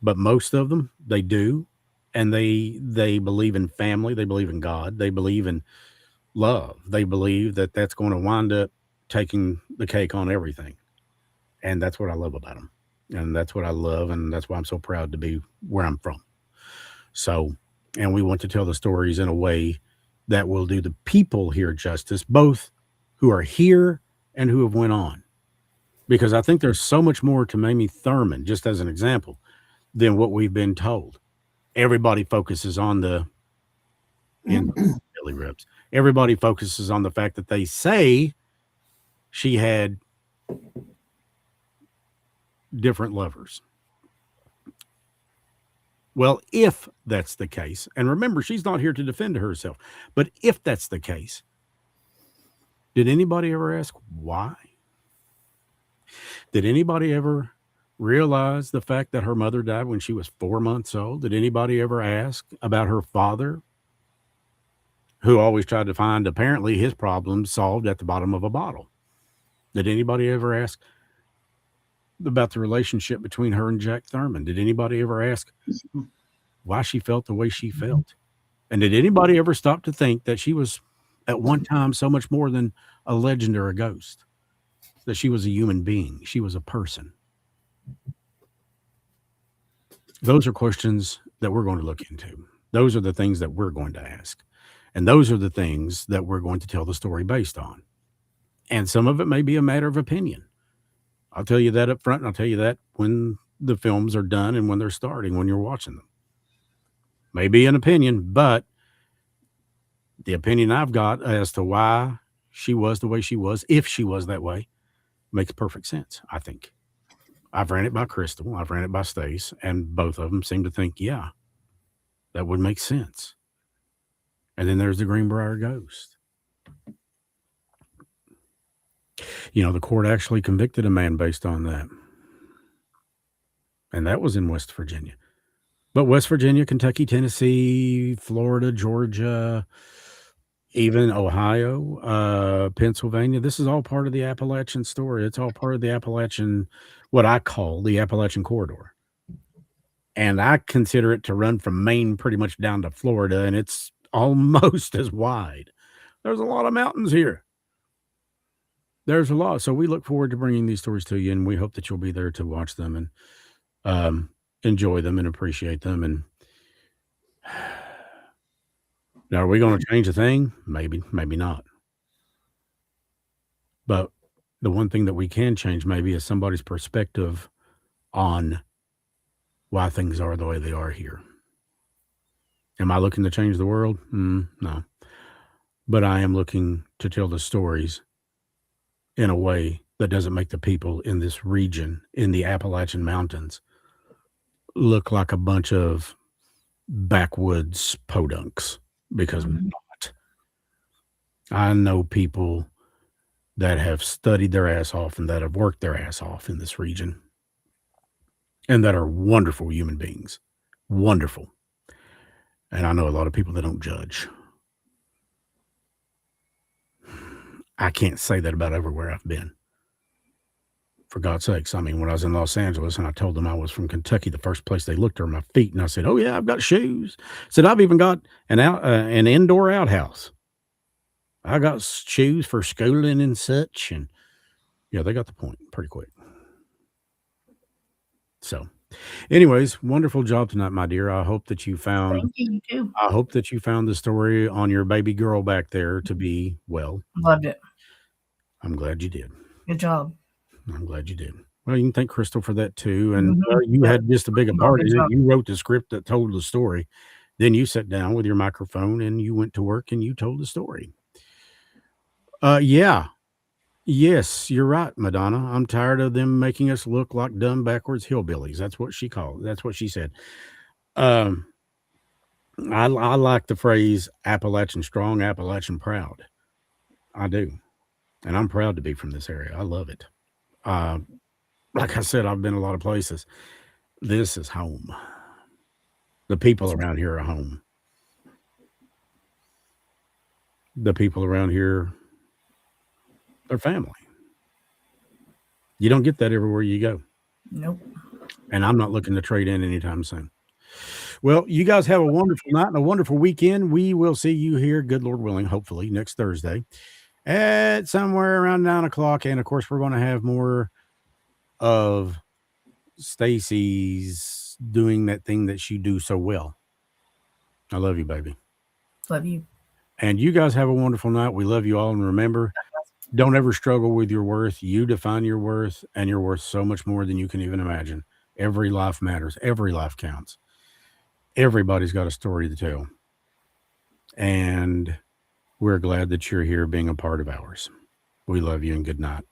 But most of them, they do. And they believe in family. They believe in God. They believe in love. They believe that that's going to wind up taking the cake on everything. And that's what I love about them. And that's what I love. And that's why I'm so proud to be where I'm from. So, and we want to tell the stories in a way that will do the people here justice, both who are here and who have went on. Because I think there's so much more to Mamie Thurman, just as an example, than what we've been told. Everybody focuses on the belly ribs. Everybody focuses on the fact that they say she had different lovers. Well, if that's the case, and remember, she's not here to defend herself, but if that's the case, did anybody ever ask why? Did anybody ever realize the fact that her mother died when she was 4 months old? Did anybody ever ask about her father, who always tried to find, apparently, his problems solved at the bottom of a bottle? Did anybody ever ask about the relationship between her and Jack Thurman? Did anybody ever ask why she felt the way she felt? And did anybody ever stop to think that she was at one time so much more than a legend or a ghost? That she was a human being. She was a person. Those are questions that we're going to look into. Those are the things that we're going to ask. And those are the things that we're going to tell the story based on. And some of it may be a matter of opinion. I'll tell you that up front, and I'll tell you that when the films are done and when they're starting, when you're watching them. Maybe an opinion, but the opinion I've got as to why she was the way she was, if she was that way, makes perfect sense, I think. I've ran it by Crystal, I've ran it by Stace, and both of them seem to think, yeah, that would make sense. And then there's the Greenbrier ghost. You know, the court actually convicted a man based on that. And that was in West Virginia. But West Virginia, Kentucky, Tennessee, Florida, Georgia, even Ohio, Pennsylvania, this is all part of the Appalachian story. It's all part of the Appalachian, what I call the Appalachian corridor. And I consider it to run from Maine pretty much down to Florida, and it's almost as wide. There's a lot of mountains here. There's a lot. So we look forward to bringing these stories to you, and we hope that you'll be there to watch them and enjoy them and appreciate them. And now, are we going to change a thing? Maybe, maybe not. But the one thing that we can change maybe is somebody's perspective on why things are the way they are here. Am I looking to change the world? No. But I am looking to tell the stories in a way that doesn't make the people in this region, in the Appalachian Mountains, look like a bunch of backwoods podunks, because we're not. I know people that have studied their ass off and that have worked their ass off in this region, and that are wonderful human beings. Wonderful. And I know a lot of people that don't judge. I can't say that about everywhere I've been. For God's sakes. I mean, when I was in Los Angeles and I told them I was from Kentucky, the first place they looked are my feet. And I said, oh, yeah, I've got shoes. I said, I've even got an indoor outhouse. I got shoes for schooling and such. And yeah, they got the point pretty quick. So anyways, wonderful job tonight, my dear. I hope that you found, Thank you, you too. I hope that you found the story on your baby girl back there to be well. Loved it. I'm glad you did. Good job. I'm glad you did. Well, you can thank Crystal for that too. And Mhm. you had just a big a part of Good it. job. You wrote the script that told the story. Then you sat down with your microphone and you went to work and you told the story. Yeah. Yes, you're right, Madonna. I'm tired of them making us look like dumb backwards hillbillies. That's what she called. That's what she said. I like the phrase Appalachian strong, Appalachian proud. I do. And I'm proud to be from this area. I love it. Like I said, I've been a lot of places. This is home. The people around here are home. The people around here are family. You don't get that everywhere you go. Nope. And I'm not looking to trade in anytime soon. Well, you guys have a wonderful night and a wonderful weekend. We will see you here, good Lord willing, hopefully next Thursday at somewhere around 9 o'clock. And of course, we're going to have more of Stacy's doing that thing that she do so well. I love you, baby. Love you. And you guys have a wonderful night. We love you all. And remember, don't ever struggle with your worth. You define your worth, and you're worth so much more than you can even imagine. Every life matters. Every life counts. Everybody's got a story to tell. And we're glad that you're here being a part of ours. We love you and good night.